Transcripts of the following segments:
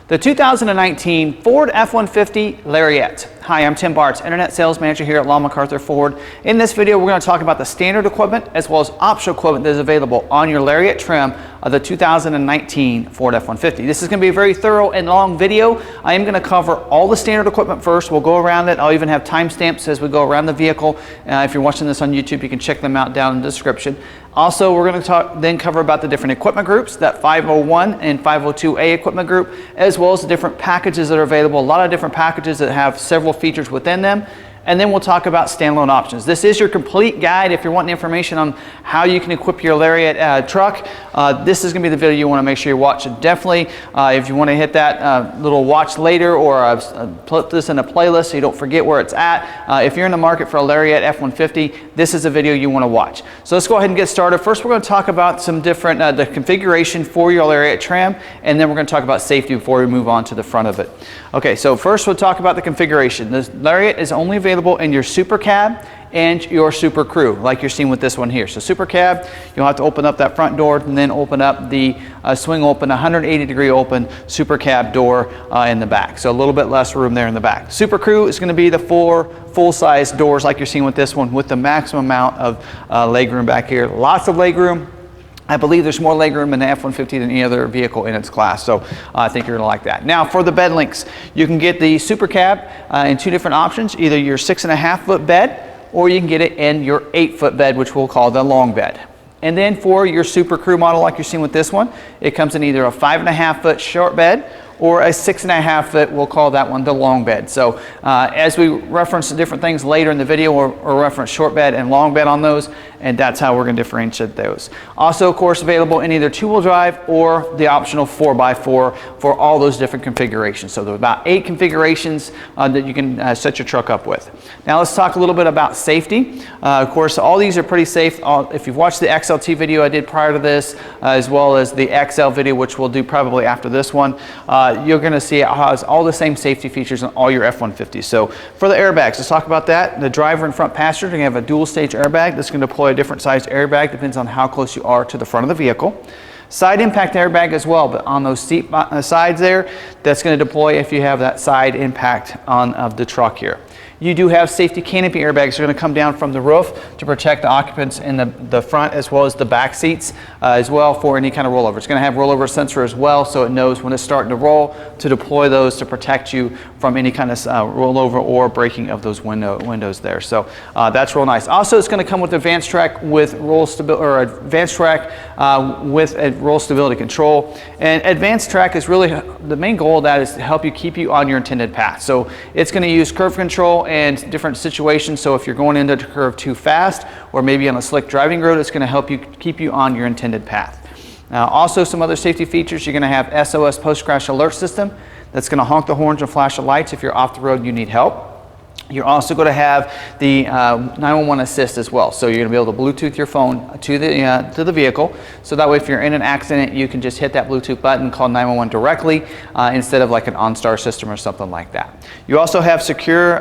The 2019 Ford F-150 Lariat. Hi, I'm Tim Bartz, Internet Sales Manager here at McArthur Ford. In this video, we're going to talk about the standard equipment as well as optional equipment that is available on your Lariat trim of the 2019 Ford F-150. This is going to be a very thorough and long video. I am going to cover all the standard equipment first. We'll go around it. I'll even have timestamps as we go around the vehicle. If you're watching this on YouTube, you can check them out down in the description. Also, we're going to then cover about the different equipment groups, that 501 and 502A equipment group, as well as the different packages that are available. A lot of different packages that have several features within them. And then we'll talk about standalone options. This is your complete guide if you're wanting information on how you can equip your Lariat truck. This is going to be the video you want to make sure you watch. Definitely, if you want to hit that little watch later or put this in a playlist so you don't forget where it's at. If you're in the market for a Lariat F-150, this is a video you want to watch. So let's go ahead and get started. First, we're going to talk about some different the configuration for your Lariat trim, and then we're going to talk about safety before we move on to the front of it. Okay, so first we'll talk about the configuration. The Lariat is only available in your Super Cab and your Super Crew, like you're seeing with this one here. So Super Cab, you'll have to open up that front door and then open up the swing open, 180-degree open Super Cab door in the back. So a little bit less room there in the back. Super Crew is going to be the 4 full-size doors like you're seeing with this one, with the maximum amount of legroom back here. Lots of legroom. I believe there's more legroom in the F-150 than any other vehicle in its class, so I think you're going to like that. Now for the bed lengths, you can get the Super Cab in 2 different options, either your 6.5-foot bed, or you can get it in your 8-foot bed, which we'll call the long bed. And then for your Super Crew model, like you're seeing with this one, it comes in either a 5.5-foot short bed or a 6.5-foot, we'll call that one the long bed. So as we reference different things later in the video, we'll reference short bed and long bed on those, and that's how we're going to differentiate those. Also, of course, available in either 2-wheel drive or the optional 4x4 for all those different configurations. So there's about 8 configurations that you can set your truck up with. Now let's talk a little bit about safety. Of course, all these are pretty safe. If you've watched the XLT video I did prior to this, as well as the XL video, which we'll do probably after this one, you're going to see it has all the same safety features on all your F-150s. So for the airbags, let's talk about that. The driver and front passenger are going to have a dual stage airbag that's going to deploy a different size airbag, depends on how close you are to the front of the vehicle. Side impact airbag as well, but on those seat sides there, that's going to deploy if you have that side impact of the truck here. You do have safety canopy airbags that are going to come down from the roof to protect the occupants in the front as well as the back seats as well for any kind of rollover. It's going to have rollover sensor as well, so it knows when it's starting to roll to deploy those to protect you from any kind of rollover or breaking of those windows there. So that's real nice. Also, it's going to come with Advanced Track with roll stability, or Advanced Track with a roll stability control. And Advanced Track is really the main goal of that is to help you keep you on your intended path. So it's going to use curve control and different situations. So if you're going into the curve too fast or maybe on a slick driving road, it's going to help you keep you on your intended path. Now also some other safety features, you're going to have SOS post-crash alert system that's going to honk the horns and flash the lights if you're off the road and you need help. You're also going to have the 911 assist as well. So you're going to be able to Bluetooth your phone to the vehicle. So that way if you're in an accident, you can just hit that Bluetooth button, call 911 directly instead of like an OnStar system or something like that. You also have secure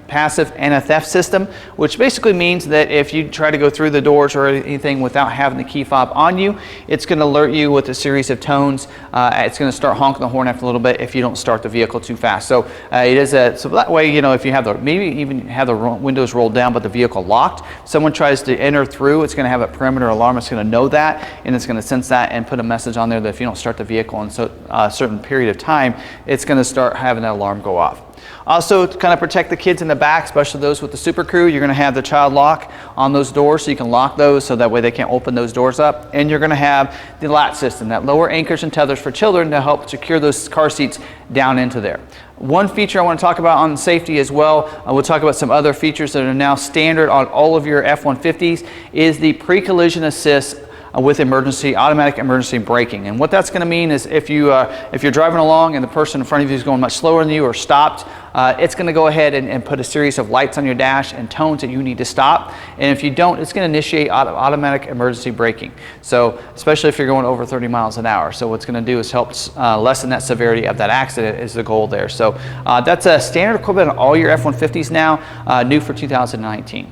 passive anti-theft system, which basically means that if you try to go through the doors or anything without having the key fob on you, it's going to alert you with a series of tones. It's going to start honking the horn after a little bit if you don't start the vehicle too fast. So it is so that way, you know, if you have maybe even have the windows rolled down but the vehicle locked, someone tries to enter through, it's going to have a perimeter alarm. It's going to know that, and it's going to sense that and put a message on there that if you don't start the vehicle in a certain period of time, it's going to start having that alarm go off. Also, to kind of protect the kids in the back, especially those with the Super Crew, you're going to have the child lock on those doors, so you can lock those so that way they can't open those doors up. And you're going to have the latch system that lower anchors and tethers for children to help secure those car seats down into there. One feature I want to talk about on safety as well, we'll talk about some other features that are now standard on all of your F-150s, is the pre-collision assist with automatic emergency braking. And what that's going to mean is if you're driving along and the person in front of you is going much slower than you or stopped, it's going to go ahead and put a series of lights on your dash and tones that you need to stop. And if you don't, it's going to initiate automatic emergency braking. So especially if you're going over 30 miles an hour. So what's going to do is help lessen that severity of that accident is the goal there. So that's a standard equipment on all your F-150s now, new for 2019.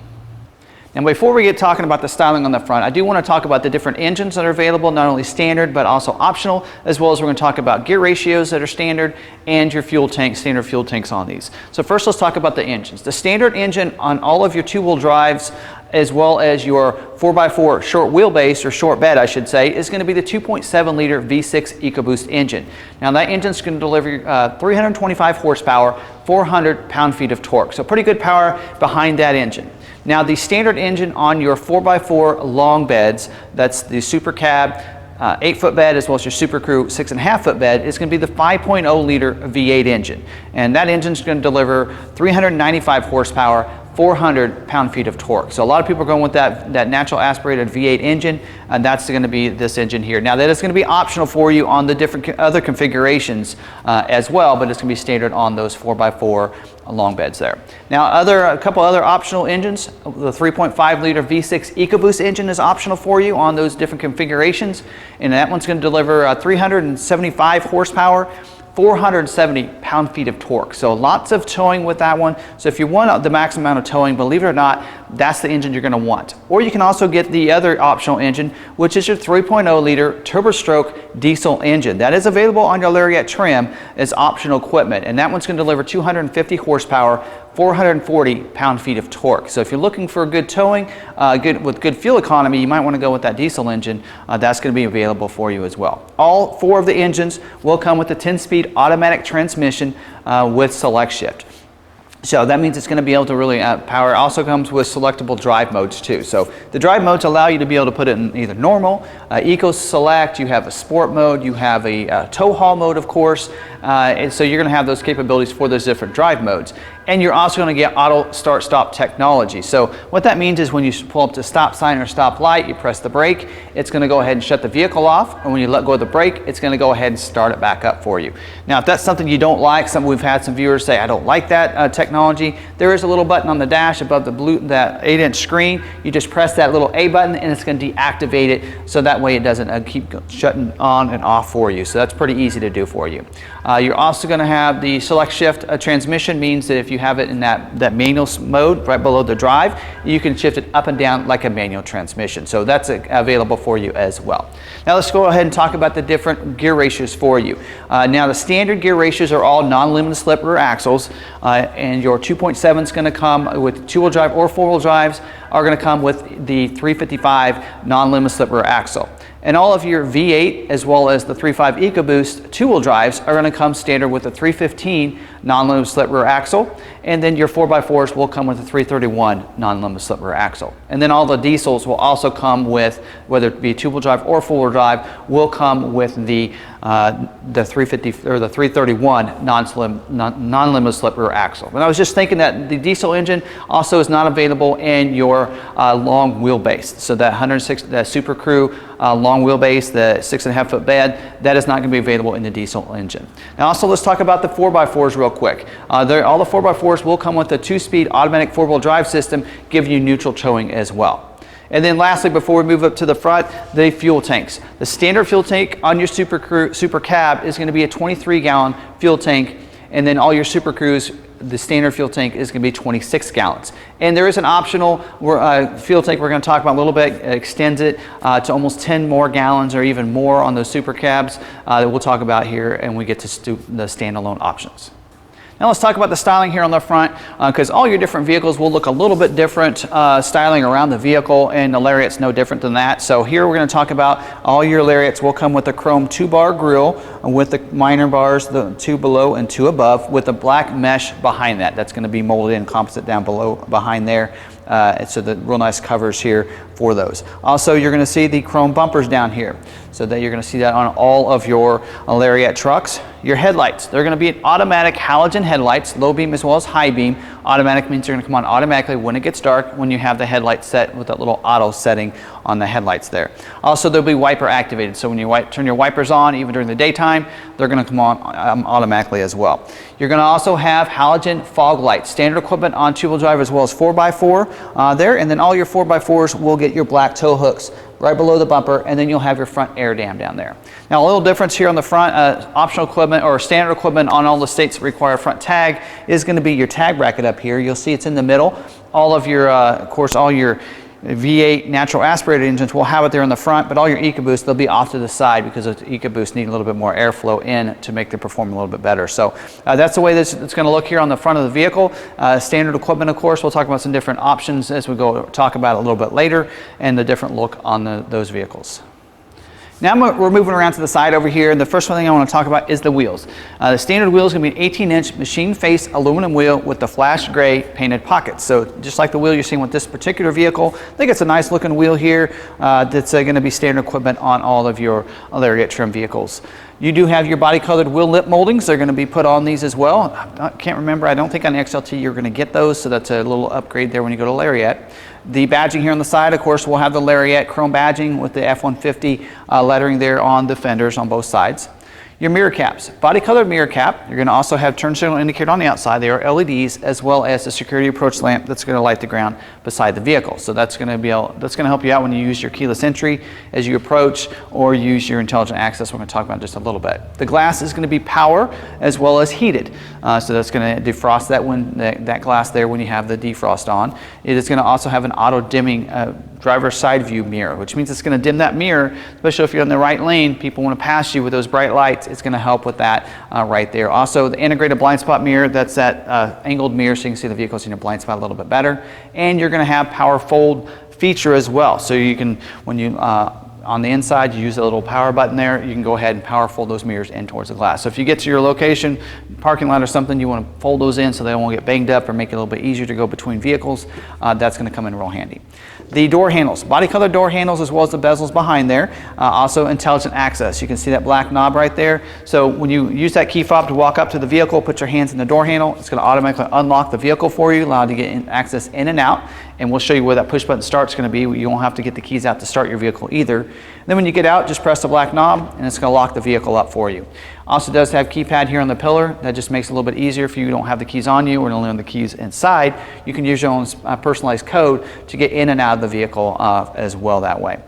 And before we get talking about the styling on the front, I do want to talk about the different engines that are available, not only standard but also optional, as well as we're going to talk about gear ratios that are standard and your fuel tank, standard fuel tanks on these. So first let's talk about the engines. The standard engine on all of your two-wheel drives, as well as your 4x4 short wheelbase, or short bed I should say, is going to be the 2.7 liter V6 EcoBoost engine. Now that engine's going to deliver 325 horsepower, 400 pound-feet of torque. So pretty good power behind that engine. Now the standard engine on your 4x4 long beds, that's the Super Cab 8-foot bed, as well as your Super Crew 6.5-foot bed, is going to be the 5.0 liter V8 engine. And that engine's going to deliver 395 horsepower, 400 pound-feet of torque. So a lot of people are going with that natural aspirated V8 engine, and that's going to be this engine here. Now that is going to be optional for you on the different other configurations as well, but it's going to be standard on those 4x4 long beds there. Now a couple other optional engines. The 3.5 liter V6 EcoBoost engine is optional for you on those different configurations, and that one's going to deliver 375 horsepower, 470 pound-feet of torque. So lots of towing with that one. So if you want the max amount of towing, believe it or not, that's the engine you're going to want. Or you can also get the other optional engine, which is your 3.0 liter turbo stroke diesel engine. That is available on your Lariat trim as optional equipment, and that one's going to deliver 250 horsepower, 440 pound-feet of torque. So if you're looking for good towing, with good fuel economy, you might want to go with that diesel engine. That's going to be available for you as well. All four of the engines will come with a 10-speed automatic transmission with select shift. So that means it's going to be able to really power. It also comes with selectable drive modes too. So the drive modes allow you to be able to put it in either normal, eco select, you have a sport mode, you have a tow haul mode of course, and so you're going to have those capabilities for those different drive modes. And you're also going to get auto start stop technology. So what that means is when you pull up to stop sign or stop light, you press the brake, it's going to go ahead and shut the vehicle off, and when you let go of the brake, it's going to go ahead and start it back up for you. Now if that's something you don't like, we've had some viewers say, I don't like that technology, there is a little button on the dash above that 8-inch screen. You just press that little A button and it's going to deactivate it, so that way it doesn't keep shutting on and off for you. So that's pretty easy to do for you. You're also going to have the select shift transmission, means that if you have it in that manual mode right below the drive, you can shift it up and down like a manual transmission. So that's available for you as well. Now let's go ahead and talk about the different gear ratios for you. Now the standard gear ratios are all non-limited slip rear axles, and your 2.7 is going to come with two-wheel drive or four-wheel drives are going to come with the 355 non-limited slip rear axle. And all of your V8 as well as the 3.5 EcoBoost two-wheel drives are going to come standard with the 315 non-limited slip rear axle, and then your 4x4s will come with the 331 non-limited slip rear axle. And then all the diesels will also come with, whether it be two-wheel drive or four-wheel drive, will come with the 350 or the 331 non-limited slip rear axle. And I was just thinking that the diesel engine also is not available in your long wheelbase. So that 106, that Super Crew long wheelbase, the 6.5-foot bed, that is not going to be available in the diesel engine. Now also let's talk about the 4x4s real quick. All the 4x4s will come with a 2-speed automatic 4-wheel drive system, giving you neutral towing as well. And then lastly, before we move up to the front, the fuel tanks. The standard fuel tank on your Super Crew, Super Cab is going to be a 23-gallon fuel tank, and then all your Super Crews, the standard fuel tank is going to be 26 gallons. And there is an optional fuel tank we're going to talk about a little bit. It extends it to almost 10 more gallons or even more on those Super Cabs that we'll talk about here, and we get to the standalone options. Now let's talk about the styling here on the front, because all your different vehicles will look a little bit different styling around the vehicle, and the Lariat's no different than that. So here we're going to talk about all your Lariats will come with a chrome 2-bar grille with the minor bars, the 2 below and 2 above, with a black mesh behind that. That's going to be molded in composite down below behind there. So the real nice covers here for those. Also, you're going to see the chrome bumpers down here, so that you're going to see that on all of your Lariat trucks. Your headlights, they're going to be automatic halogen headlights, low beam as well as high beam. Automatic means they're going to come on automatically when it gets dark, when you have the headlight set with that little auto setting on the headlights there. Also, they'll be wiper activated, so when you turn your wipers on, even during the daytime, they're going to come on automatically as well. You're going to also have halogen fog lights, standard equipment on two-wheel drive as well as 4x4 there, and then all your 4x4s will get your black tow hooks right below the bumper, and then you'll have your front air dam down there. Now a little difference here on the front, optional equipment or standard equipment on all the states that require front tag is going to be your tag bracket up here. You'll see it's in the middle. All of your, of course, all your V8 natural aspirated engines will have it there in the front, but all your EcoBoost, they'll be off to the side because the EcoBoost need a little bit more airflow in to make them perform a little bit better. So that's the way this it's going to look here on the front of the vehicle. Standard equipment, of course, we'll talk about some different options as we go talk about it a little bit later, and the different look on those vehicles. Now we're moving around to the side over here, and the first thing I want to talk about is the wheels. The standard wheel is going to be an 18-inch machine face aluminum wheel with the flash gray painted pockets. So just like the wheel you're seeing with this particular vehicle, I think it's a nice looking wheel here that's going to be standard equipment on all of your Lariat trim vehicles. You do have your body colored wheel lip moldings. They're going to be put on these as well. I can't remember, I don't think on the XLT you're going to get those, so that's a little upgrade there when you go to Lariat. The badging here on the side, of course, we'll have the Lariat chrome badging with the F-150 lettering there on the fenders on both sides. Your mirror caps, body colored mirror cap. You're going to also have turn signal indicator on the outside. They are LEDs, as well as the security approach lamp that's going to light the ground beside the vehicle. So that's going to help you out when you use your keyless entry as you approach, or use your intelligent access. We're going to talk about in just a little bit. The glass is going to be power as well as heated. So that's going to defrost that glass there when you have the defrost on. It is going to also have an auto dimming driver's side view mirror, which means it's going to dim that mirror, especially if you're in the right lane. People want to pass you with those bright lights. It's going to help with that right there. Also, the integrated blind spot mirror, that's that angled mirror so you can see the vehicles in your blind spot a little bit better. And you're going to have power fold feature as well. So you can, when you on the inside, you use the little power button there, you can go ahead and power fold those mirrors in towards the glass. So if you get to your location, parking lot or something, you want to fold those in so they won't get banged up or make it a little bit easier to go between vehicles, that's going to come in real handy. The door handles, body color door handles, as well as the bezels behind there. Also intelligent access. You can see that black knob right there. So when you use that key fob to walk up to the vehicle, put your hands in the door handle, it's going to automatically unlock the vehicle for you, allow you to get access in and out. And we'll show you where that push button start is going to be. You won't have to get the keys out to start your vehicle either. And then when you get out, just press the black knob and it's going to lock the vehicle up for you. Also does have keypad here on the pillar. That just makes it a little bit easier if you don't have the keys on you or only on the keys inside. You can use your own personalized code to get in and out of the vehicle as well that way.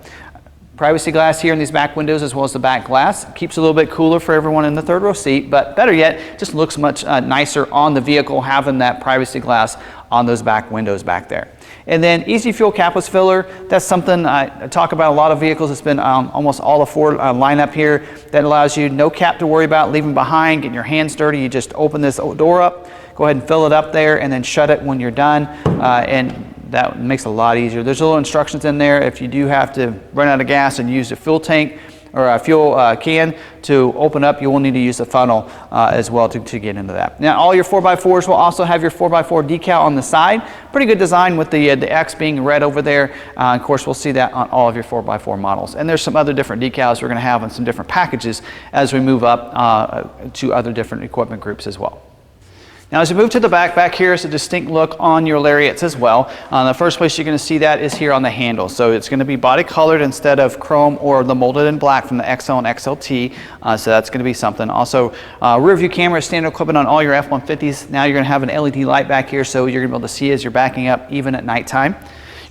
Privacy glass here in these back windows, as well as the back glass. Keeps it a little bit cooler for everyone in the third row seat, but better yet, just looks much nicer on the vehicle having that privacy glass on those back windows back there. And then easy fuel capless filler, that's something I talk about a lot of vehicles. It's been almost all the Ford lineup here. That allows you no cap to worry about leaving behind, getting your hands dirty. You just open this door up, go ahead and fill it up there, and then shut it when you're done. And that makes it a lot easier. There's little instructions in there if you do have to run out of gas and use a fuel tank or a fuel can to open up, you will need to use the funnel as well to get into that. Now all your 4x4s will also have your 4x4 decal on the side. Pretty good design with the X being red over there. Of course we'll see that on all of your 4x4 models. And there's some other different decals we're going to have on some different packages as we move up to other different equipment groups as well. Now as you move to the back here is a distinct look on your Lariats as well. The first place you're going to see that is here on the handle. So it's going to be body colored instead of chrome or the molded in black from the XL and XLT. So that's going to be something. Also rear view camera is standard equipment on all your F-150s. Now you're going to have an LED light back here so you're going to be able to see as you're backing up even at nighttime.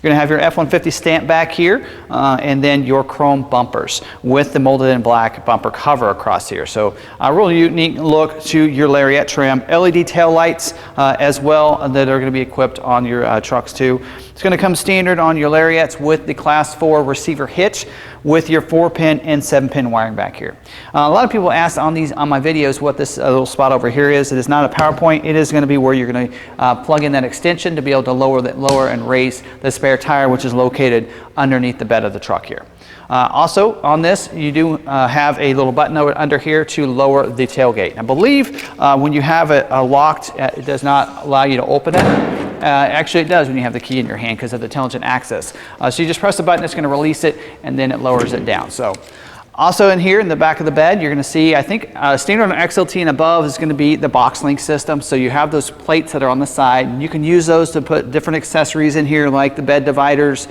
You're going to have your F-150 stamp back here and then your chrome bumpers with the molded in black bumper cover across here. So a really unique look to your Lariat trim. LED tail lights as well that are going to be equipped on your trucks too. It's going to come standard on your Lariats with the Class 4 receiver hitch with your 4-pin and 7-pin wiring back here. A lot of people ask on my videos what this little spot over here is. It is not a PowerPoint. It is going to be where you're going to plug in that extension to be able to lower and raise the spare tire, which is located underneath the bed of the truck here. Also on this, you do have a little button under here to lower the tailgate. I believe when you have it locked, it does not allow you to open it. Actually it does when you have the key in your hand because of the intelligent access. So you just press the button, it's going to release it, and then it lowers it down. So also in here in the back of the bed, you're going to see, I think standard on XLT and above is going to be the box link system. So you have those plates that are on the side, and you can use those to put different accessories in here like the bed dividers,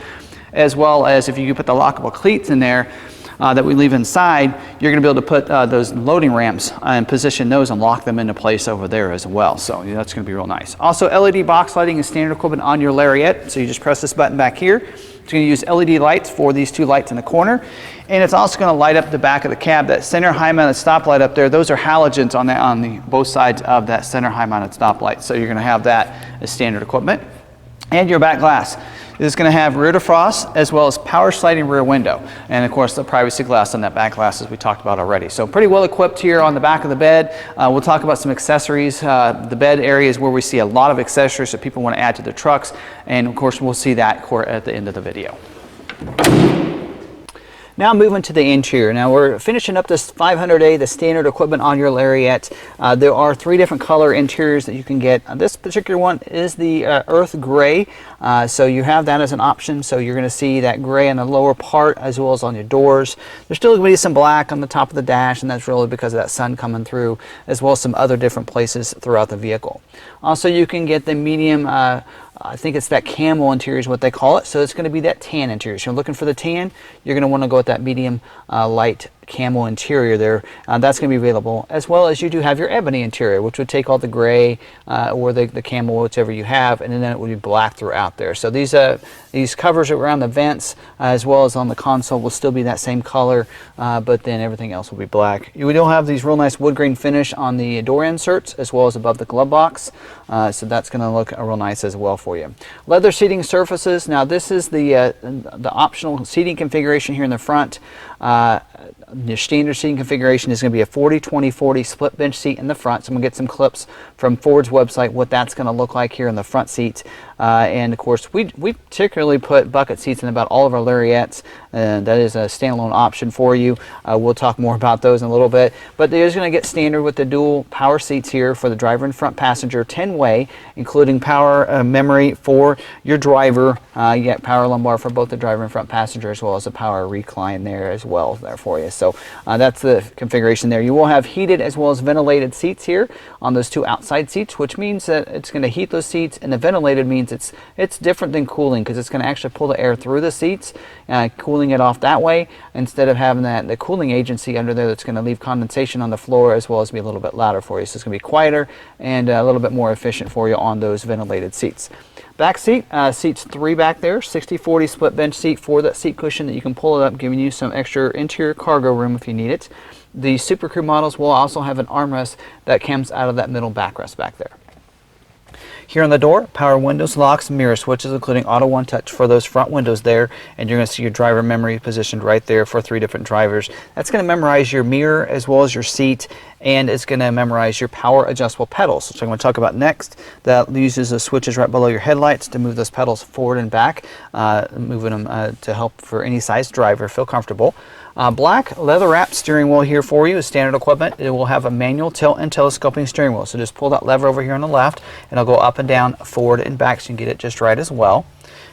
as well as if you put the lockable cleats in there that we leave inside, you're going to be able to put those loading ramps and position those and lock them into place over there as well. So that's going to be real nice. Also LED box lighting is standard equipment on your Lariat. So you just press this button back here. It's going to use LED lights for these two lights in the corner. And it's also going to light up the back of the cab. That center high mounted stoplight up there, those are halogens on both sides of that center high mounted stoplight. So you're going to have that as standard equipment. And your back glass. It's going to have rear defrost as well as power sliding rear window, and of course the privacy glass on that back glass as we talked about already. So pretty well equipped here on the back of the bed. We'll talk about some accessories. The bed area is where we see a lot of accessories that people want to add to their trucks, and of course we'll see that at the end of the video. Now moving to the interior. Now we're finishing up this 500A, the standard equipment on your Lariat. There are 3 different color interiors that you can get. This particular one is the earth gray, so you have that as an option. So you're going to see that gray on the lower part as well as on your doors. There's still going to be some black on the top of the dash, and that's really because of that sun coming through, as well as some other different places throughout the vehicle. Also, you can get the medium, I think it's that camel interior is what they call it. So it's going to be that tan interior. So you're looking for the tan, you're going to want to go with that medium light camel interior there. That's going to be available, as well as you do have your ebony interior, which would take all the gray or the camel, whichever you have, and then it would be black throughout there. So these covers around the vents as well as on the console will still be that same color, but then everything else will be black. You will have these real nice wood grain finish on the door inserts as well as above the glove box, so that's going to look real nice as well for you. Leather seating surfaces. Now this is the optional seating configuration here in the front. Your standard seating configuration is going to be a 40-20-40 split bench seat in the front. So I'm going to get some clips from Ford's website what that's going to look like here in the front seats. And of course, we particularly put bucket seats in about all of our Lariats. That is a standalone option for you. We'll talk more about those in a little bit. But they're just going to get standard with the dual power seats here for the driver and front passenger, 10-way, including power memory for your driver. You get power lumbar for both the driver and front passenger, as well as a power recline there as well there for you. So that's the configuration there. You will have heated as well as ventilated seats here on those 2 outside seats, which means that it's going to heat those seats, and the ventilated means it's different than cooling, because it's going to actually pull the air through the seats, cooling it off that way, instead of having the cooling agency under there that's going to leave condensation on the floor, as well as be a little bit louder for you. So it's going to be quieter and a little bit more efficient for you on those ventilated seats. Back seat, seats 3 back there, 60-40 split bench seat for that seat cushion that you can pull it up, giving you some extra interior cargo room if you need it. The Super Crew models will also have an armrest that comes out of that middle backrest back there. Here on the door, power windows, locks, mirror switches, including auto one touch for those front windows there, and you're going to see your driver memory positioned right there for 3 different drivers. That's going to memorize your mirror as well as your seat, and it's going to memorize your power adjustable pedals, which I'm going to talk about next. That uses the switches right below your headlights to move those pedals forward and back, moving them to help for any size driver feel comfortable. Black leather wrapped steering wheel here for you is standard equipment. It will have a manual tilt and telescoping steering wheel. So just pull that lever over here on the left, and it'll go up and down, forward and back, so you can get it just right as well.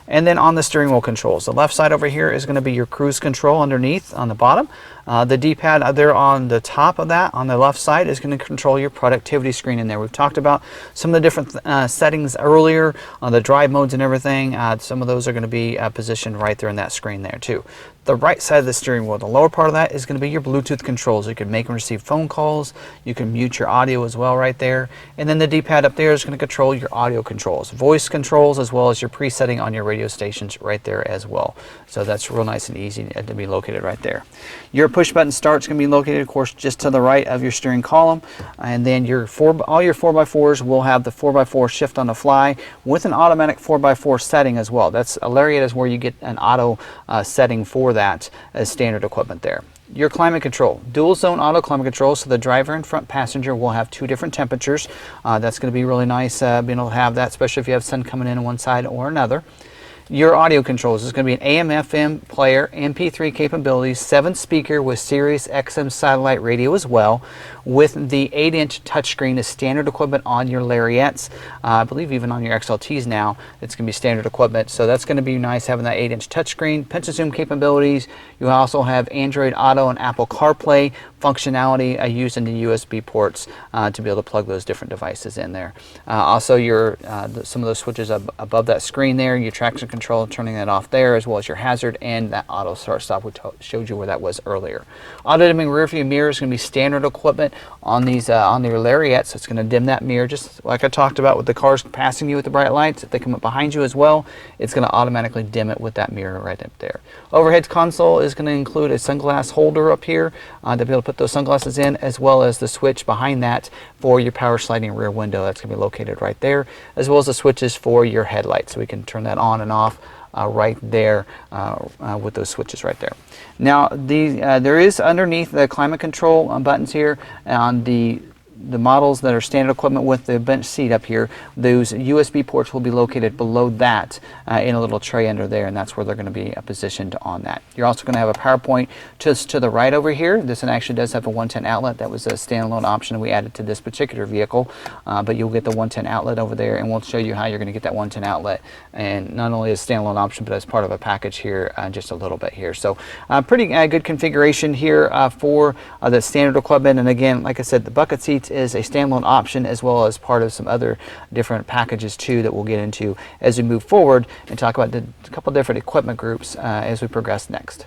And then on the steering wheel controls, the left side over here is going to be your cruise control underneath on the bottom. The D-pad there on the top of that on the left side is going to control your productivity screen in there. We've talked about some of the different settings earlier on the drive modes and everything. Some of those are going to be positioned right there in that screen there too. The right side of the steering wheel, the lower part of that is going to be your Bluetooth controls. You can make and receive phone calls. You can mute your audio as well right there. And then the D-pad up there is going to control your audio controls, voice controls, as well as your presetting on your radio stations right there as well. So that's real nice and easy to be located right there. Your push button start is going to be located, of course, just to the right of your steering column. And then all your 4x4s will have the 4x4 shift on the fly with an automatic 4x4 setting as well. That's a Lariat is where you get an auto setting for that as standard equipment there. Your climate control, dual zone auto climate control, so the driver and front passenger will have 2 different temperatures. That's going to be really nice being able to have that, especially if you have sun coming in on one side or another. Your audio controls is going to be an AM/FM player, MP3 capabilities, 7-speaker with Sirius XM satellite radio as well, with the 8-inch touchscreen as standard equipment on your Lariats. I believe even on your XLTs now, it's going to be standard equipment. So that's going to be nice having that 8-inch touchscreen. Pinch and zoom capabilities. You also have Android Auto and Apple CarPlay functionality used in the USB ports to be able to plug those different devices in there. Also, your some of those switches above that screen there, your traction control, turning that off there, as well as your hazard and that auto start stop, which showed you where that was earlier. Auto dimming rear view mirror is going to be standard equipment on these on your Lariat, so it's going to dim that mirror just like I talked about with the cars passing you with the bright lights. If they come up behind you as well, it's going to automatically dim it with that mirror right up there. Overhead console is going to include a sunglass holder up here to be able to put those sunglasses in, as well as the switch behind that for your power sliding rear window. That's going to be located right there, as well as the switches for your headlights, so we can turn that on and off right there with those switches right there. Now there is underneath the climate control buttons here on the models that are standard equipment with the bench seat up here. Those USB ports will be located below that in a little tray under there, and that's where they're going to be positioned on that. You're also going to have a power point just to the right over here. This one actually does have a 110 outlet. That was a standalone option we added to this particular vehicle, but you'll get the 110 outlet over there, and we'll show you how you're going to get that 110 outlet, and not only as a standalone option but as part of a package here just a little bit here. So pretty good configuration here for the standard equipment. And again, like I said, the bucket seats is a standalone option as well as part of some other different packages too that we'll get into as we move forward and talk about a couple different equipment groups as we progress next.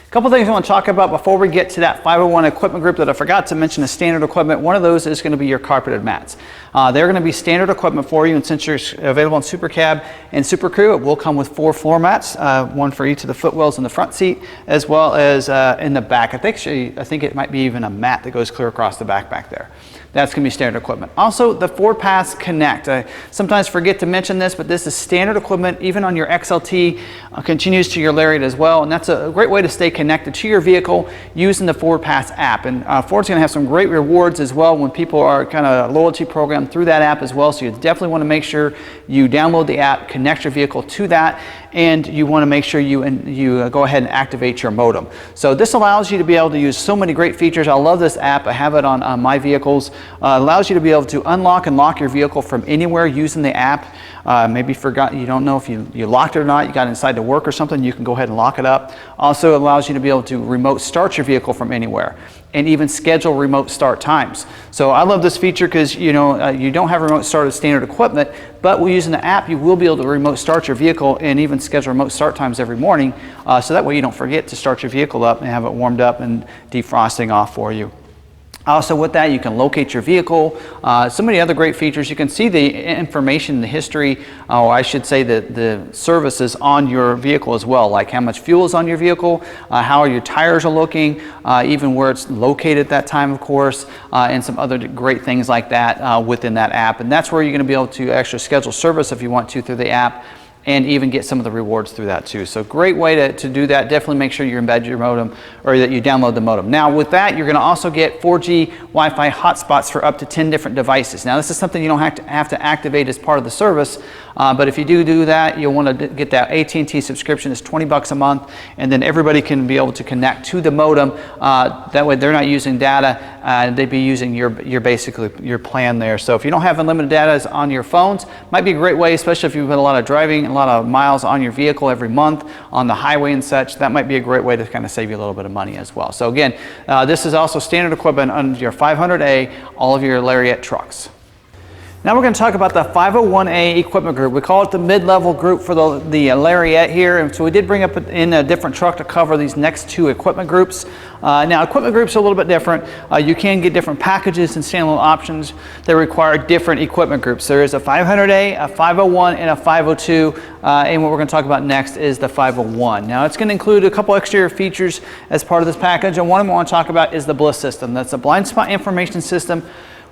A couple things I want to talk about before we get to that 501 equipment group that I forgot to mention, the standard equipment. One of those is going to be your carpeted mats. They're going to be standard equipment for you, and since you're available in Super Cab and Super Crew, it will come with 4 floor mats, one for each of the footwells in the front seat as well as in the back. I think it might be even a mat that goes clear across the back there. That's going to be standard equipment. Also, the FordPass Connect. I sometimes forget to mention this, but this is standard equipment even on your XLT, continues to your Lariat as well, and that's a great way to stay connected to your vehicle using the FordPass app. And Ford's going to have some great rewards as well when people are kind of loyalty program through that app as well, so you definitely want to make sure you download the app, connect your vehicle to that, and you want to make sure you go ahead and activate your modem. So this allows you to be able to use so many great features. I love this app. I have it on my vehicles. Allows you to be able to unlock and lock your vehicle from anywhere using the app. Maybe you don't know if you locked it or not, you got inside to work or something, you can go ahead and lock it up. Also allows you to be able to remote start your vehicle from anywhere and even schedule remote start times. So I love this feature because you don't have remote start of standard equipment, but using the app you will be able to remote start your vehicle and even schedule remote start times every morning, so that way you don't forget to start your vehicle up and have it warmed up and defrosting off for you. Also with that, you can locate your vehicle, so many other great features. You can see the information, the history, or I should say the services on your vehicle as well, like how much fuel is on your vehicle, how your tires are looking, even where it's located at that time, of course, and some other great things like that within that app. And that's where you're going to be able to actually schedule service if you want to through the app, and even get some of the rewards through that too. So great way to do that. Definitely make sure you embed your modem or that you download the modem. Now with that, you're going to also get 4G Wi-Fi hotspots for up to 10 different devices. Now this is something you don't have to activate as part of the service, but if you do that, you'll want to get that AT&T subscription. It's $20 a month, and then everybody can be able to connect to the modem. That way they're not using data, they'd be using basically your plan there. So if you don't have unlimited data on your phones, might be a great way, especially if you've been a lot of driving, a lot of miles on your vehicle every month on the highway and such. That might be a great way to kind of save you a little bit of money as well. So again, this is also standard equipment on your 500A, all of your Lariat trucks. Now we're going to talk about the 501A equipment group. We call it the mid-level group for the Lariat here. And so we did bring up in a different truck to cover these next 2 equipment groups. Now equipment groups are a little bit different. You can get different packages and standalone options that require different equipment groups. There is a 500A, a 501, and a 502. And what we're going to talk about next is the 501. Now it's going to include a couple exterior features as part of this package. And one of them I want to talk about is the BLIS system. That's a blind spot information system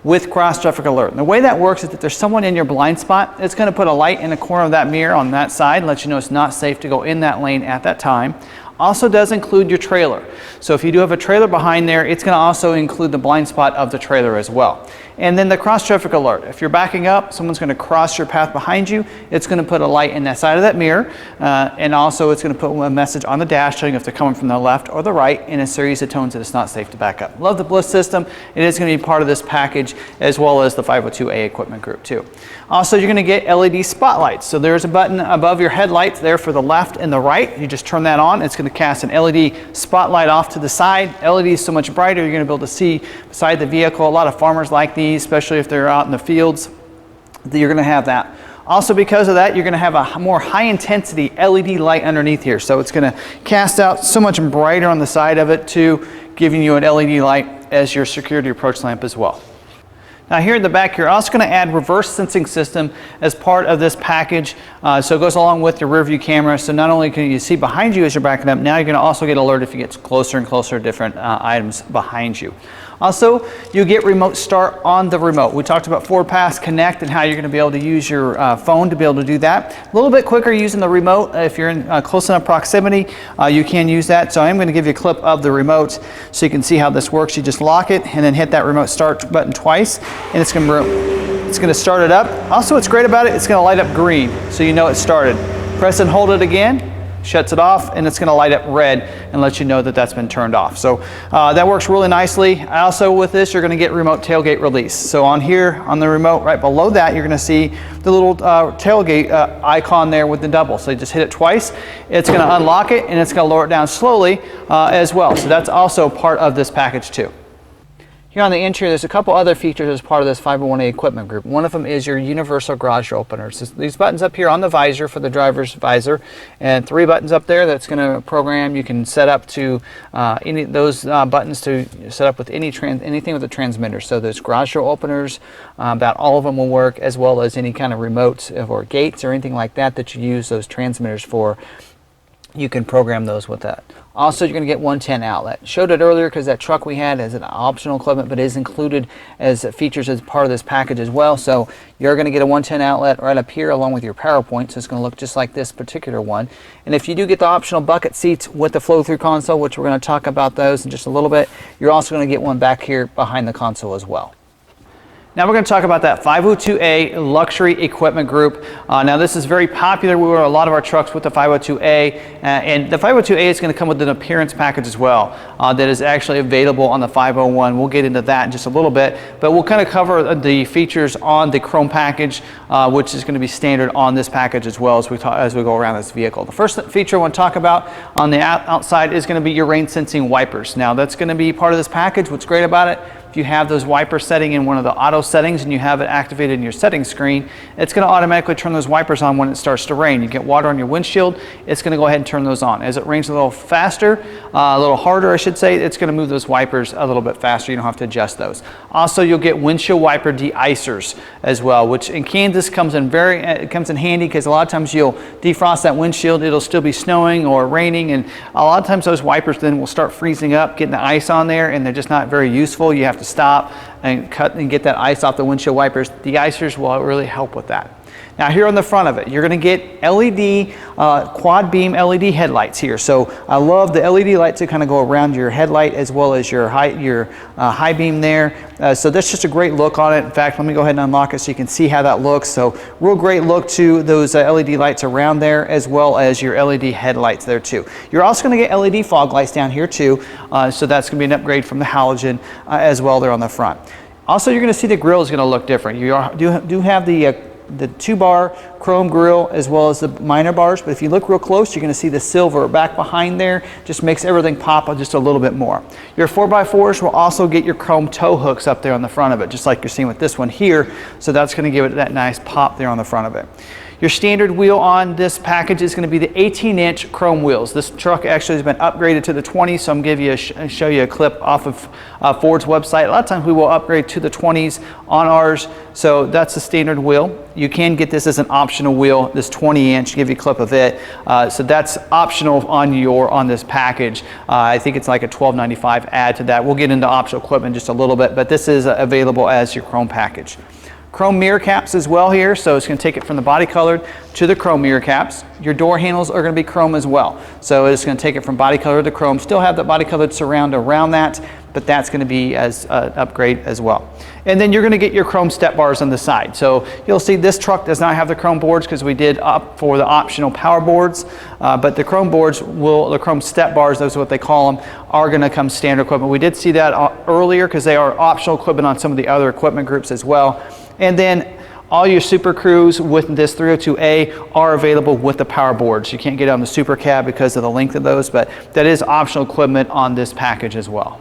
with cross traffic alert. And the way that works is that there's someone in your blind spot, it's going to put a light in the corner of that mirror on that side and let you know it's not safe to go in that lane at that time. Also does include your trailer. So if you do have a trailer behind there, it's going to also include the blind spot of the trailer as well. And then the cross traffic alert. If you're backing up, someone's going to cross your path behind you, it's going to put a light in that side of that mirror, and also it's going to put a message on the dash showing if they're coming from the left or the right in a series of tones that it's not safe to back up. Love the BLIS system. It is going to be part of this package as well as the 502A equipment group too. Also, you're going to get LED spotlights. So there's a button above your headlights there for the left and the right. You just turn that on. It's going to cast an LED spotlight off to the side. LED is so much brighter, you're going to be able to see beside the vehicle. A lot of farmers like these, especially if they're out in the fields. You're going to have that. Also, because of that, you're going to have a more high intensity LED light underneath here. So it's going to cast out so much brighter on the side of it too, giving you an LED light as your security approach lamp as well. Now here in the back, you're also going to add reverse sensing system as part of this package. So it goes along with your rear view camera. So not only can you see behind you as you're backing up, now you're going to also get alert if you get closer and closer to different items behind you. Also, you get remote start on the remote. We talked about FordPass Connect and how you're going to be able to use your phone to be able to do that. A little bit quicker using the remote. If you're in close enough proximity, you can use that. So I'm going to give you a clip of the remote so you can see how this works. You just lock it and then hit that remote start button twice, and it's going to start it up. Also, what's great about it, it's going to light up green so you know it started. Press and hold it again, shuts it off, and it's going to light up red and let you know that that's been turned off. So that works really nicely. Also with this, you're going to get remote tailgate release. So on here, on the remote, right below that, you're going to see the little tailgate icon there with the double. So you just hit it twice. It's going to unlock it, and it's going to lower it down slowly as well. So that's also part of this package too. Here on the interior, there's a couple other features as part of this 501A equipment group. One of them is your universal garage openers. These buttons up here on the visor for the driver's visor, and 3 buttons up there that's going to program. You can set up to any of those buttons to set up with anything with the transmitter. So there's garage door openers, about all of them will work, as well as any kind of remotes or gates or anything like that that you use those transmitters for. You can program those with that. Also, you're going to get 110 outlet. Showed it earlier because that truck we had is an optional equipment, but is included as features as part of this package as well. So you're going to get a 110 outlet right up here along with your power point. So it's going to look just like this particular one. And if you do get the optional bucket seats with the flow-through console, which we're going to talk about those in just a little bit, you're also going to get one back here behind the console as well. Now we're going to talk about that 502A luxury equipment group. Now this is very popular. We were a lot of our trucks with the 502A, and the 502A is going to come with an appearance package as well that is actually available on the 501. We'll get into that in just a little bit, but we'll kind of cover the features on the chrome package, which is going to be standard on this package as well as we go around this vehicle. The first feature I want to talk about on the outside is going to be your rain sensing wipers. Now that's going to be part of this package. What's great about it, if you have those wipers setting in one of the auto settings and you have it activated in your settings screen, it's going to automatically turn those wipers on when it starts to rain. You get water on your windshield, it's going to go ahead and turn those on. As it rains a little faster, a little harder I should say, it's going to move those wipers a little bit faster. You don't have to adjust those. Also, you'll get windshield wiper de-icers as well, which in Kansas comes in handy because a lot of times you'll defrost that windshield, it'll still be snowing or raining, and a lot of times those wipers then will start freezing up, getting the ice on there, and they're just not very useful. You have to stop and cut and get that ice off the windshield wipers. The icers will really help with that. Now here on the front of it, you're going to get LED, quad beam LED headlights here. So I love the LED lights that kind of go around your headlight as well as your high beam there. So that's just a great look on it. In fact, let me go ahead and unlock it so you can see how that looks. So real great look to those LED lights around there as well as your LED headlights there too. You're also going to get LED fog lights down here too. So that's going to be an upgrade from the halogen as well there on the front. Also, you're going to see the grille is going to look different. You do have the 2-bar chrome grille as well as the minor bars, but if you look real close, you're going to see the silver back behind there. Just makes everything pop just a little bit more. Your 4x4s will also get your chrome tow hooks up there on the front of it, just like you're seeing with this one here. So that's going to give it that nice pop there on the front of it. Your standard wheel on this package is going to be the 18-inch chrome wheels. This truck actually has been upgraded to the 20s, so I'm going to show you a clip off of Ford's website. A lot of times we will upgrade to the 20s on ours, so that's the standard wheel. You can get this as an optional wheel, this 20-inch, give you a clip of it. So that's optional on this package. I think it's like a $12.95 add to that. We'll get into optional equipment in just a little bit, but this is available as your chrome package. Chrome mirror caps as well here, so it's going to take it from the body colored to the chrome mirror caps. Your door handles are going to be chrome as well, so it's going to take it from body color to chrome. Still have the body colored surround around that, but that's going to be as an upgrade as well. And then you're going to get your chrome step bars on the side. So you'll see this truck does not have the chrome boards because we did opt for the optional power boards, but the chrome boards the chrome step bars, those are what they call them, are going to come standard equipment. We did see that earlier because they are optional equipment on some of the other equipment groups as well. And then all your Super Cruise with this 302A are available with the power boards. You can't get it on the Super Cab because of the length of those, but that is optional equipment on this package as well.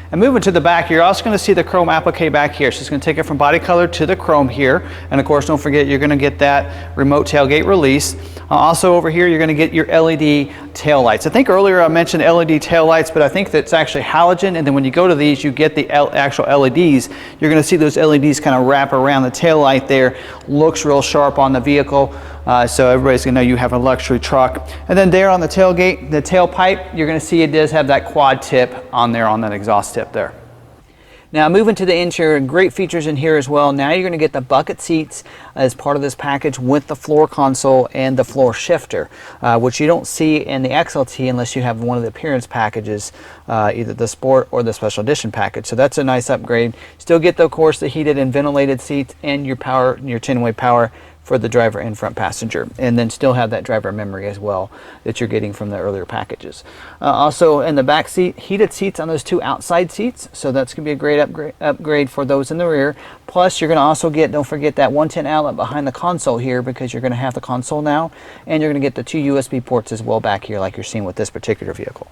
And moving to the back, you're also going to see the chrome applique back here. So it's going to take it from body color to the chrome here. And of course, don't forget, you're going to get that remote tailgate release. Also over here, you're going to get your LED tail lights. I think earlier I mentioned LED tail lights, but I think that's actually halogen. And then when you go to these, you get the actual LEDs. You're going to see those LEDs kind of wrap around the tail light there. Looks real sharp on the vehicle. So everybody's going to know you have a luxury truck. And then there on the tailgate, the tailpipe, you're going to see it does have that quad tip on there on that exhaust tip there. Now moving to the interior, great features in here as well. Now you're going to get the bucket seats as part of this package with the floor console and the floor shifter, which you don't see in the XLT unless you have one of the appearance packages, either the Sport or the Special Edition package. So that's a nice upgrade. Still get, of course, the heated and ventilated seats and your power, your 10-way power for the driver and front passenger, and then still have that driver memory as well that you're getting from the earlier packages. Also in the back seat, heated seats on those two outside seats, so that's going to be a great upgrade for those in the rear. Plus you're going to also get, don't forget, that 110 outlet behind the console here, because you're going to have the console now, and you're going to get the 2 USB ports as well back here like you're seeing with this particular vehicle.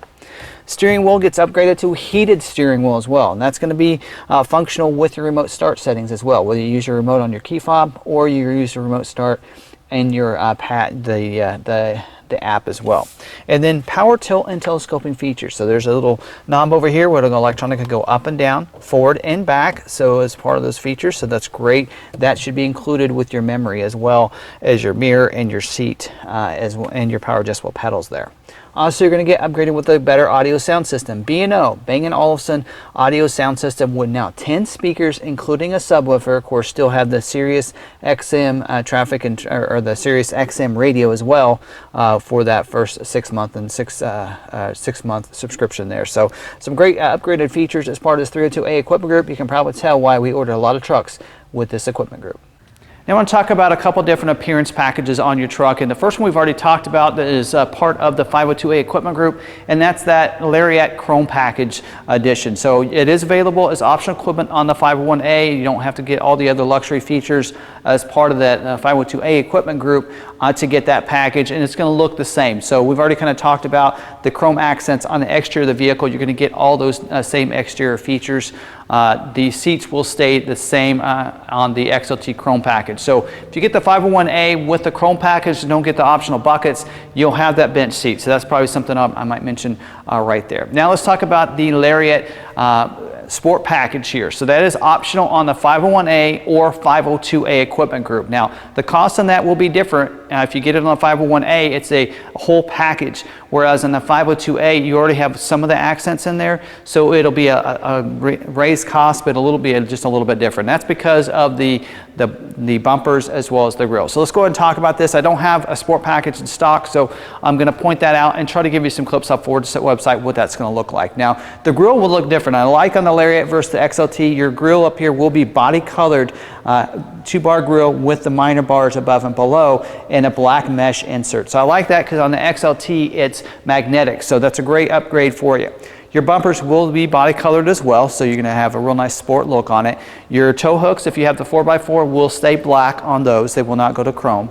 Steering wheel gets upgraded to heated steering wheel as well, and that's going to be functional with your remote start settings as well, whether you use your remote on your key fob or you use your remote start and your the app as well. And then power tilt and telescoping features. So there's a little knob over here where it'll electronically go up and down, forward and back, so as part of those features, so that's great. That should be included with your memory as well as your mirror and your seat as well, and your power adjustable pedals there. Also, you're going to get upgraded with a better audio sound system. B&O, Bang & Olufsen audio sound system with now 10 speakers, including a subwoofer. Of course, still have the Sirius XM traffic or the Sirius XM radio as well for that first 6 month and 6 month subscription there. So some great upgraded features as part of this 302A equipment group. You can probably tell why we ordered a lot of trucks with this equipment group. Now I want to talk about a couple different appearance packages on your truck, and the first one we've already talked about that is part of the 502A equipment group, and that's that Lariat Chrome Package edition. So it is available as optional equipment on the 501A. You don't have to get all the other luxury features as part of that 502A equipment group to get that package, and it's going to look the same. So we've already kind of talked about the chrome accents on the exterior of the vehicle. You're going to get all those same exterior features. The seats will stay the same on the XLT Chrome package. So if you get the 501A with the Chrome package and don't get the optional buckets, you'll have that bench seat. So that's probably something I might mention right there. Now let's talk about the Lariat Sport package here. So that is optional on the 501A or 502A equipment group. Now the cost on that will be different. If you get it on the 501A, it's a whole package, whereas in the 502A you already have some of the accents in there, so it'll be a raised cost, but just a little bit different. That's because of the bumpers as well as the grill. So let's go ahead and talk about this. I don't have a Sport package in stock, so I'm going to point that out and try to give you some clips up FordPass website what that's going to look like. Now the grill will look different. I like on the Lariat versus the XLT, your grill up here will be body colored 2-bar grill with the minor bars above and below and a black mesh insert. So I like that because on the XLT it's magnetic, so that's a great upgrade for you. Your bumpers will be body colored as well, so you're going to have a real nice sport look on it. Your tow hooks, if you have the 4x4, will stay black on those. They will not go to chrome.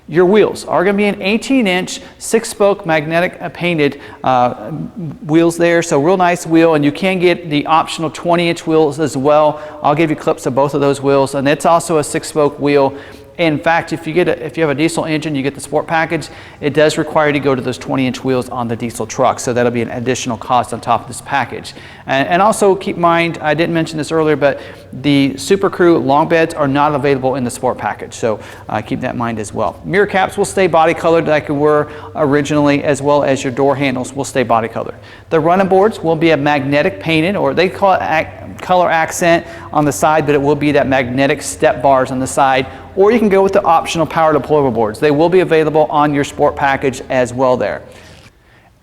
Your wheels are going to be an 18-inch 6-spoke magnetic painted wheels there, so real nice wheel, and you can get the optional 20-inch wheels as well. I'll give you clips of both of those wheels, and it's also a 6-spoke wheel. In fact, if you have a diesel engine, you get the Sport package, it does require you to go to those 20-inch wheels on the diesel truck, so that'll be an additional cost on top of this package. And also keep in mind, I didn't mention this earlier, but the Super Crew long beds are not available in the Sport package, so keep that in mind as well. Mirror caps will stay body colored like they were originally, as well as your door handles will stay body colored. The running boards will be a magnetic painted, or they call it color accent on the side, but it will be that magnetic step bars on the side, or you can go with the optional power deployable boards. They will be available on your Sport package as well there.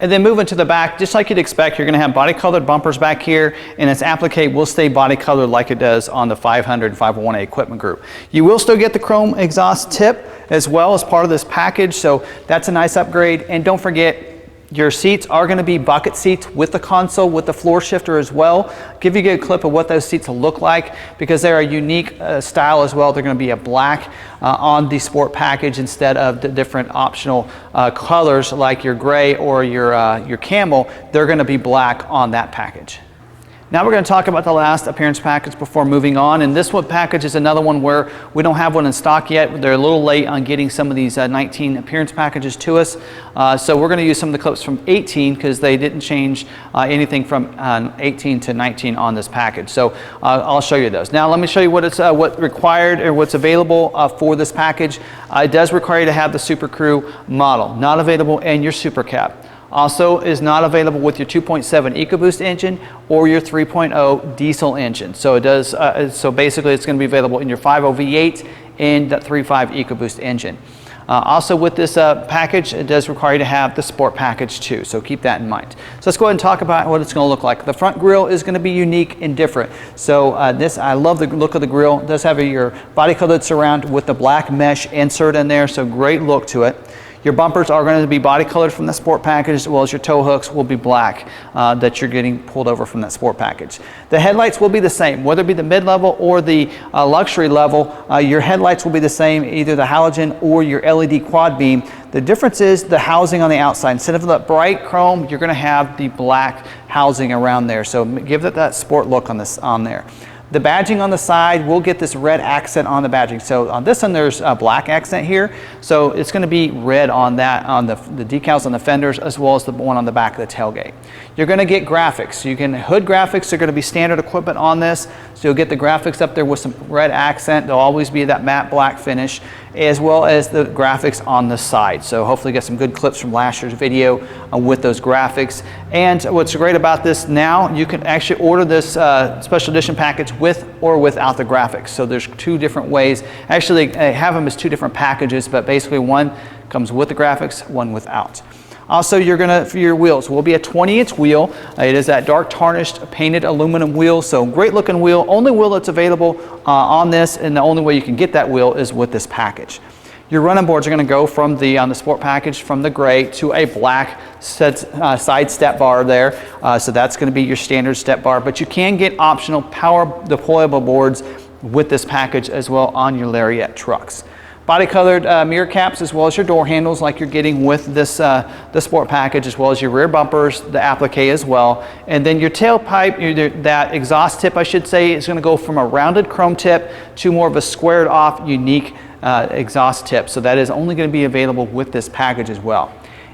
And then moving to the back, just like you'd expect, you're going to have body colored bumpers back here, and its applique will stay body colored like it does on the 500 and 501A equipment group. You will still get the chrome exhaust tip as well as part of this package, so that's a nice upgrade. And don't forget, your seats are going to be bucket seats with the console, with the floor shifter as well. Give you a clip of what those seats will look like, because they're a unique style as well. They're going to be a black on the Sport package instead of the different optional colors like your gray or your camel. They're going to be black on that package. Now we're going to talk about the last appearance package before moving on, and this one package is another one where we don't have one in stock yet. They're a little late on getting some of these 19 appearance packages to us, so we're going to use some of the clips from 18 because they didn't change anything from 18 to 19 on this package. So I'll show you those. Now let me show you what required or what's available for this package. It does require you to have the Super Crew model, not available in your Super Cap. Also is not available with your 2.7 EcoBoost engine or your 3.0 diesel engine. So it does. So basically, it's going to be available in your 5.0 V8 and that 3.5 EcoBoost engine. Also with this package, it does require you to have the Sport package too, so keep that in mind. So let's go ahead and talk about what it's going to look like. The front grille is going to be unique and different. So I love the look of the grille. It does have your body colored surround with the black mesh insert in there, so great look to it. Your bumpers are going to be body colored from the Sport package, as well as your tow hooks will be black that you're getting pulled over from that Sport package. The headlights will be the same, whether it be the mid-level or the luxury level. Your headlights will be the same, either the halogen or your LED quad beam. The difference is the housing on the outside. Instead of the bright chrome, you're going to have the black housing around there. So give it that sport look on there. The badging on the side will get this red accent on the badging. So on this one, there's a black accent here. So it's going to be red on that, on the decals on the fenders, as well as the one on the back of the tailgate. You're going to get graphics. You can hood graphics are going to be standard equipment on this. So you'll get the graphics up there with some red accent. There'll always be that matte black finish, as well as the graphics on the side. So hopefully get some good clips from last year's video with those graphics. And what's great about this now, you can actually order this special edition package with or without the graphics. So there's two different ways. Actually, I have them as two different packages, but basically one comes with the graphics, one without. Also, for your wheels, will be a 20-inch wheel. It is that dark tarnished painted aluminum wheel, so great looking wheel. Only wheel that's available on this, and the only way you can get that wheel is with this package. Your running boards are going to go from on the Sport package from the gray to a black side step bar there. So that's going to be your standard step bar, but you can get optional power deployable boards with this package as well on your Lariat trucks. Body colored mirror caps, as well as your door handles like you're getting with this the Sport package, as well as your rear bumpers, the applique as well. And then your tailpipe, that exhaust tip I should say, is going to go from a rounded chrome tip to more of a squared off unique exhaust tip. So that is only going to be available with this package as well.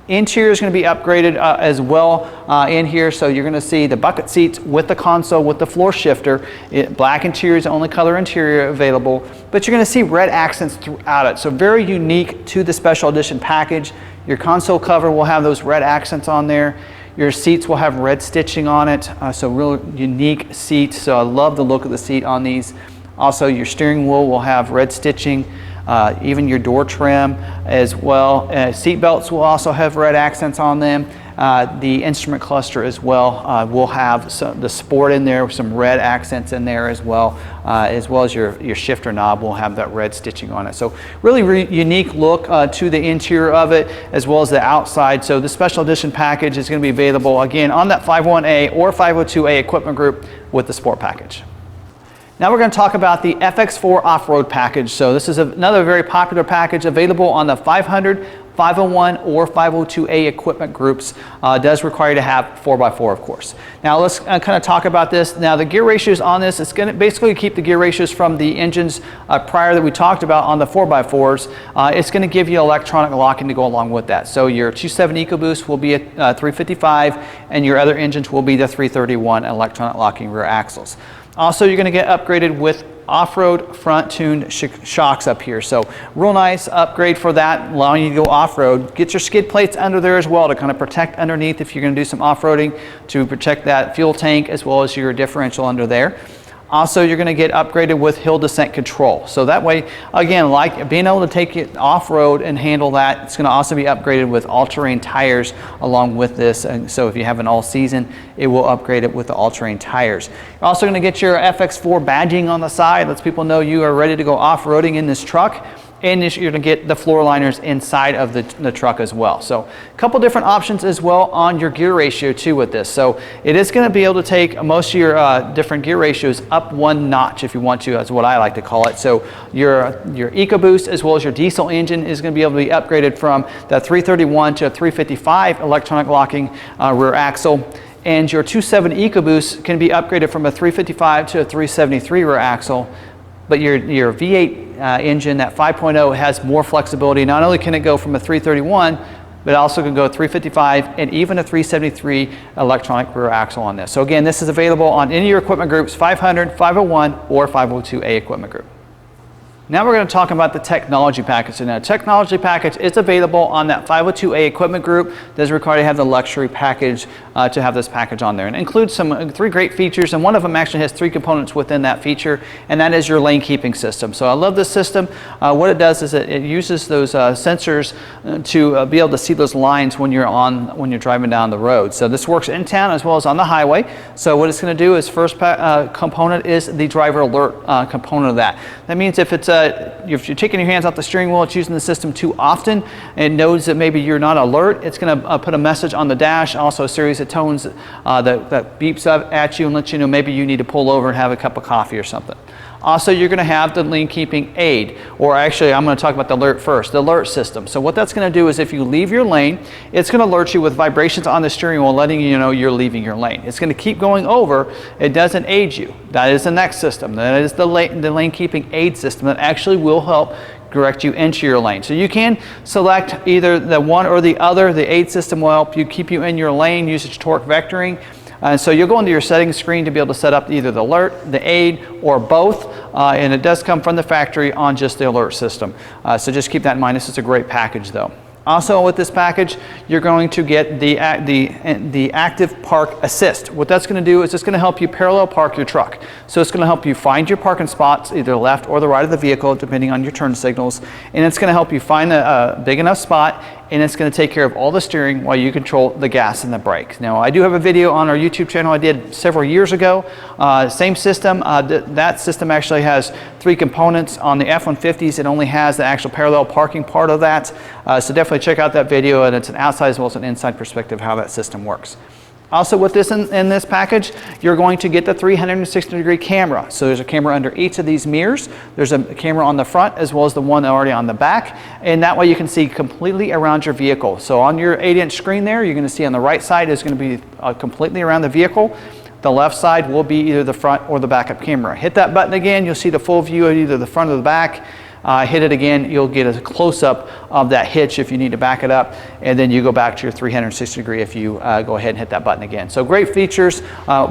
Interior is going to be upgraded as well in here, so you're going to see the bucket seats with the console with the floor shifter. Black interior is the only color interior available, but you're going to see red accents throughout it, so very unique to the special edition package. Your console cover will have those red accents on there. Your seats will have red stitching on it, so real unique seats. So I love the look of the seat on these. Also, your steering wheel will have red stitching. Even your door trim as well. Seat belts will also have red accents on them. The instrument cluster as well will have the Sport in there with some red accents in there as well as your shifter knob will have that red stitching on it. So really unique look to the interior of it as well as the outside. So the special edition package is going to be available again on that 501A or 502A equipment group with the Sport package. Now we're going to talk about the FX4 Off Road Package. So this is another very popular package available on the 500, 501 or 502A equipment groups. It does require you to have 4x4 of course. Now let's kind of talk about this. Now the gear ratios on this, it's going to basically keep the gear ratios from the engines prior that we talked about on the 4x4s. It's going to give you electronic locking to go along with that. So your 2.7 EcoBoost will be a 355 and your other engines will be the 331 electronic locking rear axles. Also, you're going to get upgraded with off-road front tuned shocks up here. So real nice upgrade for that, allowing you to go off-road. Get your skid plates under there as well to kind of protect underneath if you're going to do some off-roading, to protect that fuel tank as well as your differential under there. Also, you're going to get upgraded with hill descent control. So that way, again, like being able to take it off-road and handle that, it's going to also be upgraded with all-terrain tires along with this. And so if you have an all-season, it will upgrade it with the all-terrain tires. You're also going to get your FX4 badging on the side. Lets people know you are ready to go off-roading in this truck. And you're going to get the floor liners inside of the truck as well. So a couple different options as well on your gear ratio too with this. So it is going to be able to take most of your different gear ratios up one notch if you want to, is what I like to call it. So your EcoBoost as well as your diesel engine is going to be able to be upgraded from that 331 to a 355 electronic locking rear axle. And your 2.7 EcoBoost can be upgraded from a 355 to a 373 rear axle. But your V8 engine, that 5.0, has more flexibility. Not only can it go from a 331, but it also can go 355 and even a 373 electronic rear axle on this. So again, this is available on any of your equipment groups, 500, 501, or 502A equipment group. Now we're going to talk about the technology package. And the technology package is available on that 502A equipment group. It does require you to have the luxury package to have this package on there. And it includes three great features, and one of them actually has 3 components within that feature, and that is your lane keeping system. So I love this system. What it does is it uses those sensors to be able to see those lines when you're driving down the road. So this works in town as well as on the highway. So what it's going to do is first component is the driver alert component of that. That means if you're taking your hands off the steering wheel, it's using the system too often, and it knows that maybe you're not alert, it's going to put a message on the dash, also a series of tones that beeps up at you and lets you know maybe you need to pull over and have a cup of coffee or something. Also, you're going to have the lane keeping aid, or actually I'm going to talk about the alert first, the alert system. So what that's going to do is if you leave your lane, it's going to alert you with vibrations on the steering wheel letting you know you're leaving your lane. It's going to keep going over. It doesn't aid you. That is the next system. That is the lane keeping aid system that actually will help direct you into your lane. So you can select either the one or the other. The aid system will help you keep you in your lane, usage torque vectoring. So you'll go into your settings screen to be able to set up either the alert, the aid, or both. And it does come from the factory on just the alert system. So just keep that in mind. This is a great package though. Also with this package, you're going to get the active park assist. What that's going to do is it's going to help you parallel park your truck. So it's going to help you find your parking spots, either left or the right of the vehicle, depending on your turn signals. And it's going to help you find a big enough spot, and it's going to take care of all the steering while you control the gas and the brakes. Now, I do have a video on our YouTube channel I did several years ago. Same system. That system actually has 3 components. On the F-150s, it only has the actual parallel parking part of that. So definitely check out that video, and it's an outside as well as an inside perspective how that system works. Also with this in this package, you're going to get the 360-degree camera. So there's a camera under each of these mirrors. There's a camera on the front as well as the one already on the back. And that way you can see completely around your vehicle. So on your 8-inch screen there, you're going to see on the right side is going to be completely around the vehicle. The left side will be either the front or the backup camera. Hit that button again, you'll see the full view of either the front or the back. Hit it again, you'll get a close-up of that hitch if you need to back it up, and then you go back to your 360 degree if you go ahead and hit that button again. So great features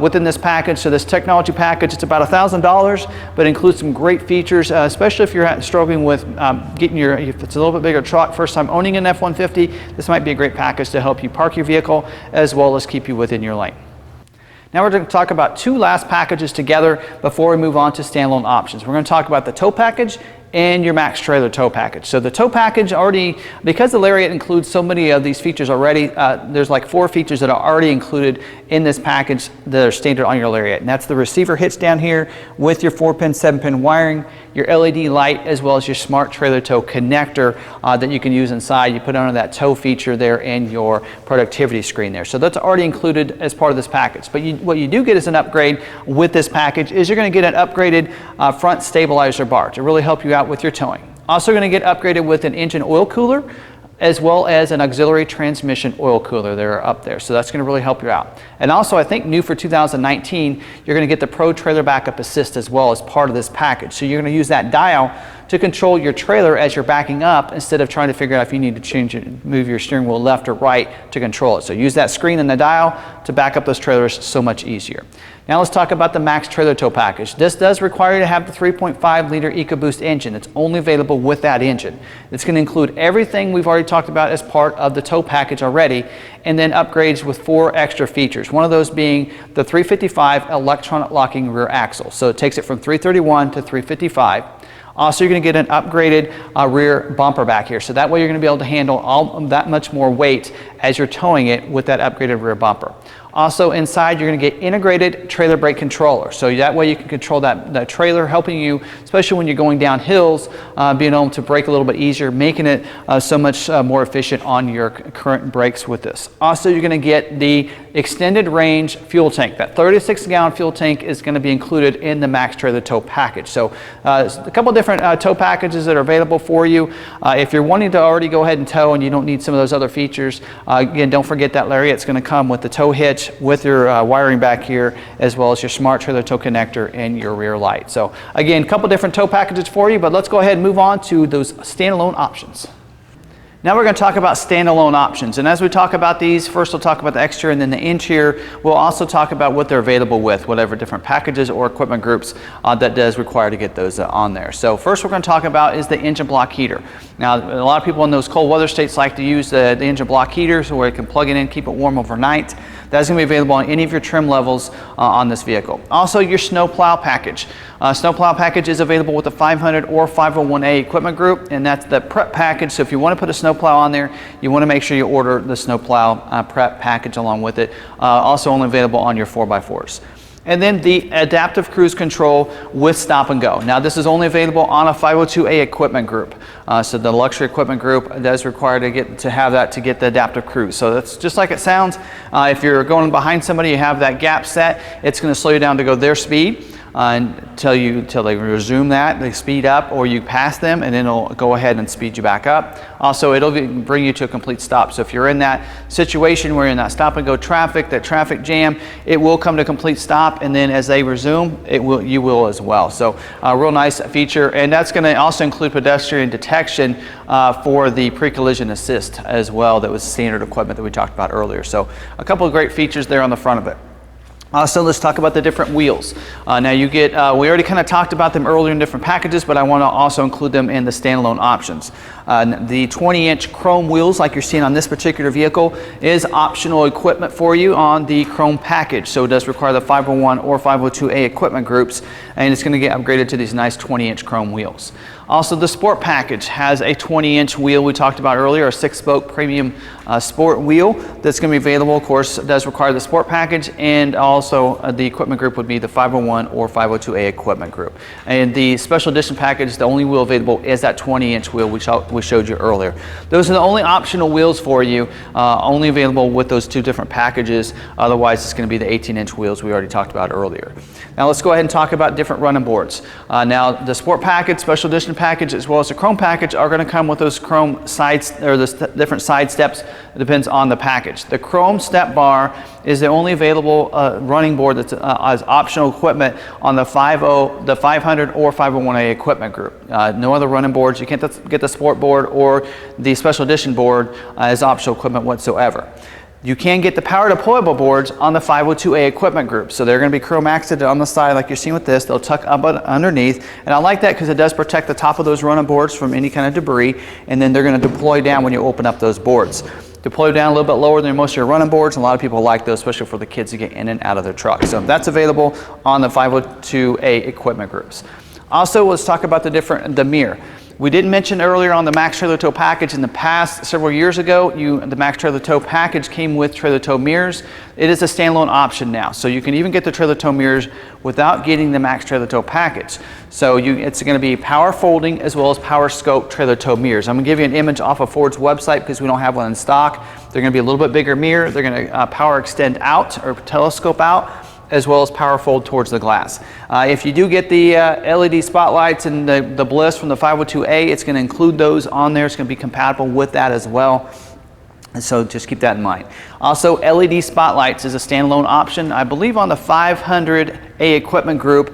within this package. So this technology package, it's about $1,000, but includes some great features, especially if you're struggling with if it's a little bit bigger truck, first time owning an F-150, this might be a great package to help you park your vehicle as well as keep you within your lane. Now we're going to talk about 2 last packages together before we move on to standalone options. We're going to talk about the tow package and your max trailer tow package. So the tow package already, because the Lariat includes so many of these features already, there's like 4 features that are already included in this package that are standard on your Lariat. And that's the receiver hitch down here with your 4-pin, 7-pin wiring, your LED light, as well as your smart trailer tow connector that you can use inside. You put under that tow feature there and your productivity screen there. So that's already included as part of this package. But what you do get as an upgrade with this package is you're going to get an upgraded front stabilizer bar to really help you out with your towing. Also going to get upgraded with an engine oil cooler as well as an auxiliary transmission oil cooler there up there. So that's going to really help you out. And also I think new for 2019, you're going to get the Pro Trailer Backup Assist as well as part of this package. So you're going to use that dial to control your trailer as you're backing up instead of trying to figure out if you need to move your steering wheel left or right to control it. So use that screen and the dial to back up those trailers so much easier. Now let's talk about the Max Trailer Tow Package. This does require you to have the 3.5 liter EcoBoost engine. It's only available with that engine. It's going to include everything we've already talked about as part of the tow package already, and then upgrades with 4 extra features. One of those being the 355 electronic locking rear axle. So it takes it from 331 to 355. Also, you're going to get an upgraded rear bumper back here. So that way you're going to be able to handle that much more weight as you're towing it with that upgraded rear bumper. Also inside, you're going to get integrated trailer brake controller. So that way you can control that trailer, helping you, especially when you're going down hills, being able to brake a little bit easier, making it so much more efficient on your current brakes with this. Also, you're going to get the extended range fuel tank. That 36-gallon fuel tank is going to be included in the Max Trailer Tow Package. So a couple different tow packages that are available for you. If you're wanting to already go ahead and tow and you don't need some of those other features, again, don't forget that Lariat's going to come with the tow hitch with your wiring back here, as well as your smart trailer tow connector and your rear light. So again, a couple different tow packages for you, but let's go ahead and move on to those standalone options. Now we're going to talk about standalone options, and as we talk about these, first we'll talk about the exterior and then the interior. We'll also talk about what they're available with, whatever different packages or equipment groups that does require to get those on there. So first we're going to talk about is the engine block heater. Now a lot of people in those cold weather states like to use the engine block heater so where you can plug it in, keep it warm overnight. That's going to be available on any of your trim levels on this vehicle. Also your snow plow package. Snow plow package is available with the 500 or 501A equipment group, and that's the prep package. So if you want to put a snow plow on there, you want to make sure you order the snow plow prep package along with it. Also only available on your 4x4s. And then the adaptive cruise control with stop and go. Now this is only available on a 502A equipment group. So the luxury equipment group does require to have that to get the adaptive cruise. So that's just like it sounds. If you're going behind somebody, you have that gap set, it's going to slow you down to go their speed. Until they resume that, they speed up, or you pass them and then it'll go ahead and speed you back up. Also, it'll bring you to a complete stop. So if you're in that situation where you're in that stop and go traffic, that traffic jam, it will come to a complete stop, and then as they resume, you will as well. So a real nice feature, and that's going to also include pedestrian detection for the pre-collision assist as well. That was standard equipment that we talked about earlier. So a couple of great features there on the front of it. So let's talk about the different wheels. Now you get, we already kind of talked about them earlier in different packages, but I want to also include them in the standalone options. The 20-inch chrome wheels, like you're seeing on this particular vehicle, is optional equipment for you on the chrome package. So it does require the 501 or 502A equipment groups, and it's going to get upgraded to these nice 20-inch chrome wheels. Also, the sport package has a 20-inch wheel we talked about earlier, a 6-spoke premium sport wheel that's going to be available. Of course, it does require the sport package, and also the equipment group would be the 501 or 502A equipment group. And the special edition package, the only wheel available is that 20-inch wheel we showed you earlier. Those are the only optional wheels for you, only available with those two different packages. Otherwise, it's going to be the 18-inch wheels we already talked about earlier. Now let's go ahead and talk about different running boards. Now the sport package, special edition package, as well as the chrome package are going to come with those chrome sides, or the different side steps. It depends on the package. The chrome step bar is the only available running board that's as optional equipment on the 500 or 501A equipment group. No other running boards. You can't get the sport board or the special edition board as optional equipment whatsoever. You can get the power deployable boards on the 502A equipment group. So they're going to be chrome accented on the side like you're seeing with this. They'll tuck up underneath. And I like that because it does protect the top of those running boards from any kind of debris. And then they're going to deploy down when you open up those boards. Deploy down a little bit lower than most of your running boards. A lot of people like those, especially for the kids to get in and out of their truck. So that's available on the 502A equipment groups. Also, let's talk about the mirror. We didn't mention earlier on the Max Trailer Tow package in the past, several years ago, the Max Trailer Tow package came with trailer tow mirrors. It is a standalone option now. So you can even get the trailer tow mirrors without getting the Max Trailer Tow package. So it's going to be power folding as well as power scope trailer tow mirrors. I'm going to give you an image off of Ford's website because we don't have one in stock. They're going to be a little bit bigger mirror. They're going to power extend out or telescope out, as well as power fold towards the glass. If you do get the LED spotlights and the bliss from the 502A, it's going to include those on there. It's going to be compatible with that as well. And so just keep that in mind. Also, LED spotlights is a standalone option, I believe on the 500A equipment group,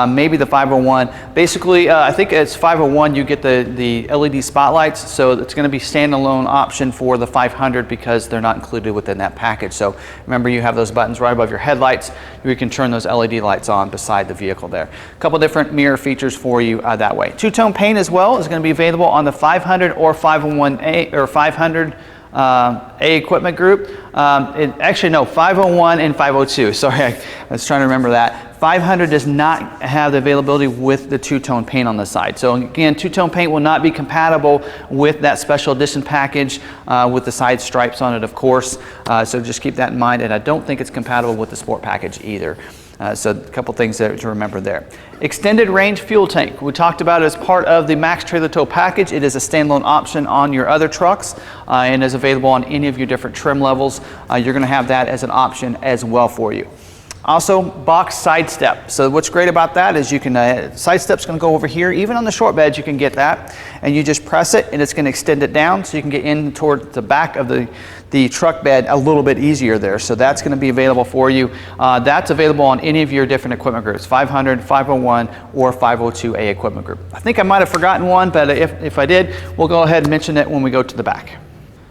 maybe the 501. Basically, I think it's 501 you get the LED spotlights, so it's going to be standalone option for the 500 because they're not included within that package. So remember, you have those buttons right above your headlights. You can turn those LED lights on beside the vehicle there. A couple different mirror features for you that way. Two-tone paint as well is going to be available on the 500 or 501A or 500 A equipment group. Actually, no, 501 and 502. Sorry, I was trying to remember that. 500 does not have the availability with the two-tone paint on the side. So again, two-tone paint will not be compatible with that special edition package with the side stripes on it, of course. So just keep that in mind, and I don't think it's compatible with the sport package either. So a couple things to remember there. Extended range fuel tank. We talked about it as part of the Max Trailer Tow package. It is a standalone option on your other trucks and is available on any of your different trim levels. You're going to have that as an option as well for you. Also, box side step. So what's great about that is you can, side step's going to go over here. Even on the short beds, you can get that. And you just press it and it's going to extend it down so you can get in toward the back of the the truck bed a little bit easier there. So that's going to be available for you. That's available on any of your different equipment groups, 500, 501, or 502A equipment group. I think I might have forgotten one, but if I did, we'll go ahead and mention it when we go to the back.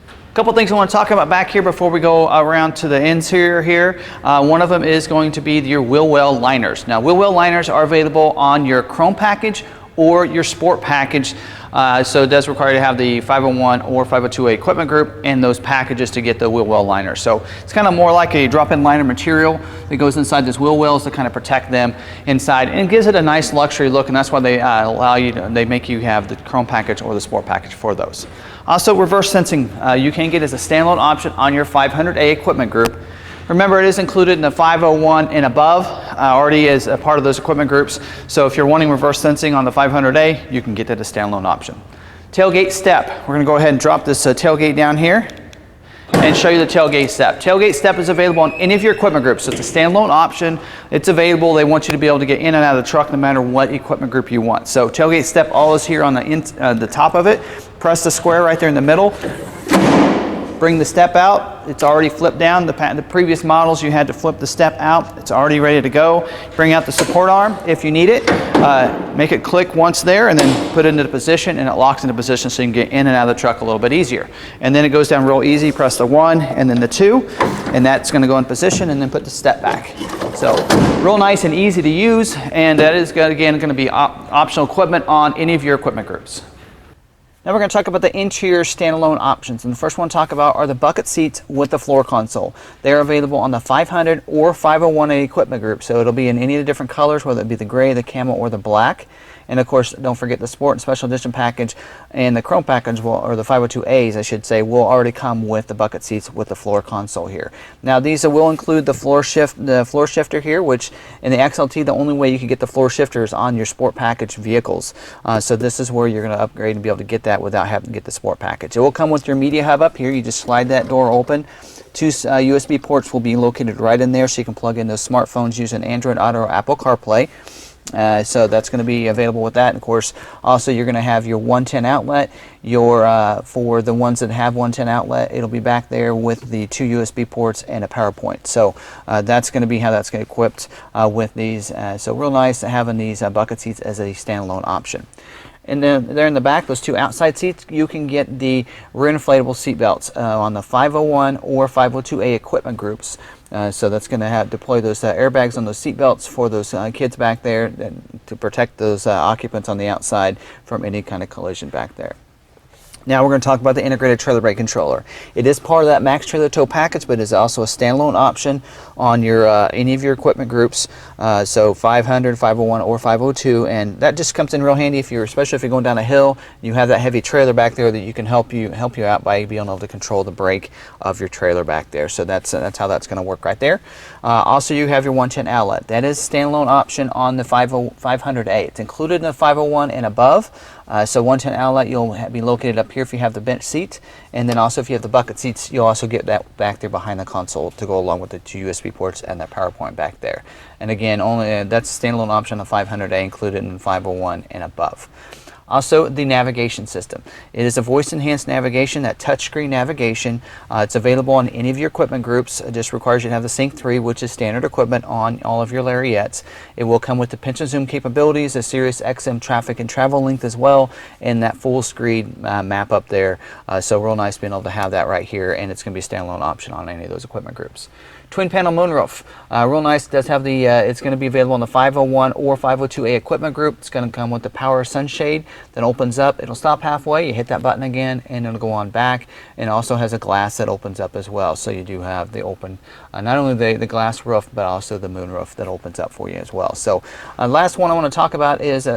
A couple things I want to talk about back here before we go around to the interior here. One of them is going to be your wheel well liners. Now, wheel well liners are available on your Chrome package or your Sport package. So it does require you to have the 501 or 502A equipment group and those packages to get the wheel well liners. So it's kind of more like a drop-in liner material that goes inside these wheel wells to kind of protect them inside, and gives it a nice luxury look, and that's why they they make you have the Chrome package or the Sport package for those. Also, reverse sensing you can get as a standalone option on your 500A equipment group. Remember, it is included in the 501 and above, already as a part of those equipment groups. So if you're wanting reverse sensing on the 500A, you can get that as a standalone option. Tailgate step. We're going to go ahead and drop this tailgate down here and show you the tailgate step. Tailgate step is available on any of your equipment groups. So it's a standalone option. It's available. They want you to be able to get in and out of the truck no matter what equipment group you want. So tailgate step all is here on the top of it. Press the square right there in the middle. Bring the step out. It's already flipped down. The previous models you had to flip the step out. It's already ready to go. Bring out the support arm if you need it. Make it click once there and then put it into the position, and it locks into position so you can get in and out of the truck a little bit easier. And then it goes down real easy. Press the 1 and then the 2, and that's going to go in position, and then put the step back. So real nice and easy to use, and that is again going to be optional equipment on any of your equipment groups. Now we're going to talk about the interior standalone options, and the first one to talk about are the bucket seats with the floor console. They're available on the 500 or 501A equipment group, so it'll be in any of the different colors, whether it be the gray, the camel, or the black. And of course, don't forget the Sport and Special Edition package and the Chrome package, or the 502As, I should say, will already come with the bucket seats with the floor console here. Now these will include the floor shifter here, which in the XLT, the only way you can get the floor shifter is on your Sport package vehicles. So this is where you're going to upgrade and be able to get that without having to get the Sport package. It will come with your media hub up here. You just slide that door open. 2 USB ports will be located right in there, so you can plug in those smartphones using Android Auto or Apple CarPlay. So that's going to be available with that. And of course, also you're going to have your 110 outlet. For the ones that have 110 outlet, it'll be back there with the 2 USB ports and a power point. So that's going to be how that's going to be equipped with these. So real nice having these bucket seats as a standalone option. And then there in the back, those 2 outside seats, you can get the rear inflatable seat belts on the 501 or 502A equipment groups. So that's going to deploy those airbags on those seat belts for those kids back there to protect those occupants on the outside from any kind of collision back there. Now we're going to talk about the integrated trailer brake controller. It is part of that Max Trailer Tow package, but is also a standalone option on your any of your equipment groups. So 500, 501, or 502, and that just comes in real handy especially if you're going down a hill. You have that heavy trailer back there that you can help you out by being able to control the brake of your trailer back there. So that's how that's going to work right there. Also, you have your 110 outlet. That is a standalone option on the 500A. It's included in the 501 and above. So 110 outlet, you'll be located up here if you have the bench seat, and then also if you have the bucket seats, you'll also get that back there behind the console to go along with the 2 USB ports and that power point back there. And again, only that's a standalone option on 500A, included in 501 and above. Also, the navigation system. It is a voice-enhanced navigation, that touchscreen navigation. It's available on any of your equipment groups. It just requires you to have the Sync 3, which is standard equipment on all of your Lariats. It will come with the pinch and zoom capabilities, a Sirius XM traffic and travel length as well, and that full screen map up there. So real nice being able to have that right here, and it's going to be a standalone option on any of those equipment groups. Twin panel moonroof, real nice. It does have the it's going to be available on the 501 or 502A equipment group. It's going to come with the power sunshade that opens up. It'll stop halfway, you hit that button again, and it'll go on back. And it also has a glass that opens up as well, so you do have the open not only the glass roof, but also the moonroof that opens up for you as well. So last one I want to talk about is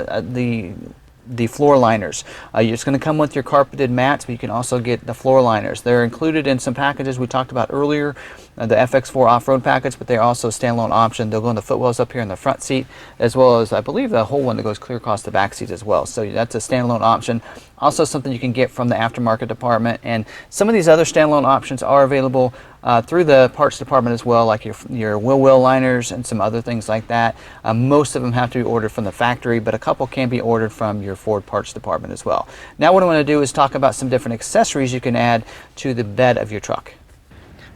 the floor liners. It's going to come with your carpeted mats, but you can also get the floor liners. They're included in some packages we talked about earlier, the FX4 Off Road Package, but they're also a standalone option. They'll go in the footwells up here in the front seat, as well as I believe the whole one that goes clear across the back seat as well. So that's a standalone option. Also something you can get from the aftermarket department, and some of these other standalone options are available through the parts department as well, like your wheel well liners and some other things like that. Most of them have to be ordered from the factory, but a couple can be ordered from your Ford parts department as well. Now what I want to do is talk about some different accessories you can add to the bed of your truck.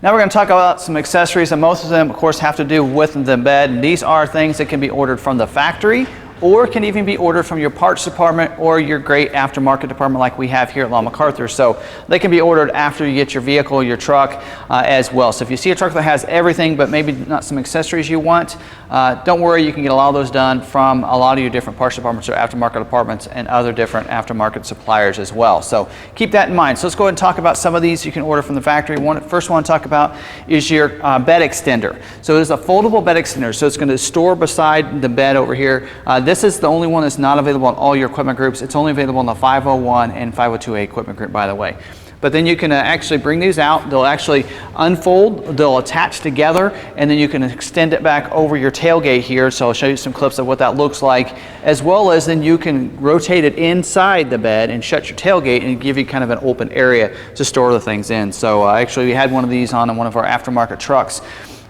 Now we're going to talk about some accessories, and most of them, of course, have to do with the bed. And these are things that can be ordered from the factory, or can even be ordered from your parts department or your great aftermarket department like we have here at McArthur. So they can be ordered after you get your vehicle, your truck as well. So if you see a truck that has everything but maybe not some accessories you want, don't worry, you can get a lot of those done from a lot of your different parts departments or aftermarket departments and other different aftermarket suppliers as well. So keep that in mind. So let's go ahead and talk about some of these you can order from the factory. First one I want to talk about is your bed extender. So it is a foldable bed extender. So it's going to store beside the bed over here. This is the only one that's not available in all your equipment groups. It's only available in the 501 and 502A equipment group, by the way. But then you can actually bring these out. They'll actually unfold, they'll attach together, and then you can extend it back over your tailgate here. So I'll show you some clips of what that looks like, as well as then you can rotate it inside the bed and shut your tailgate and give you kind of an open area to store the things in. So actually we had one of these on one of our aftermarket trucks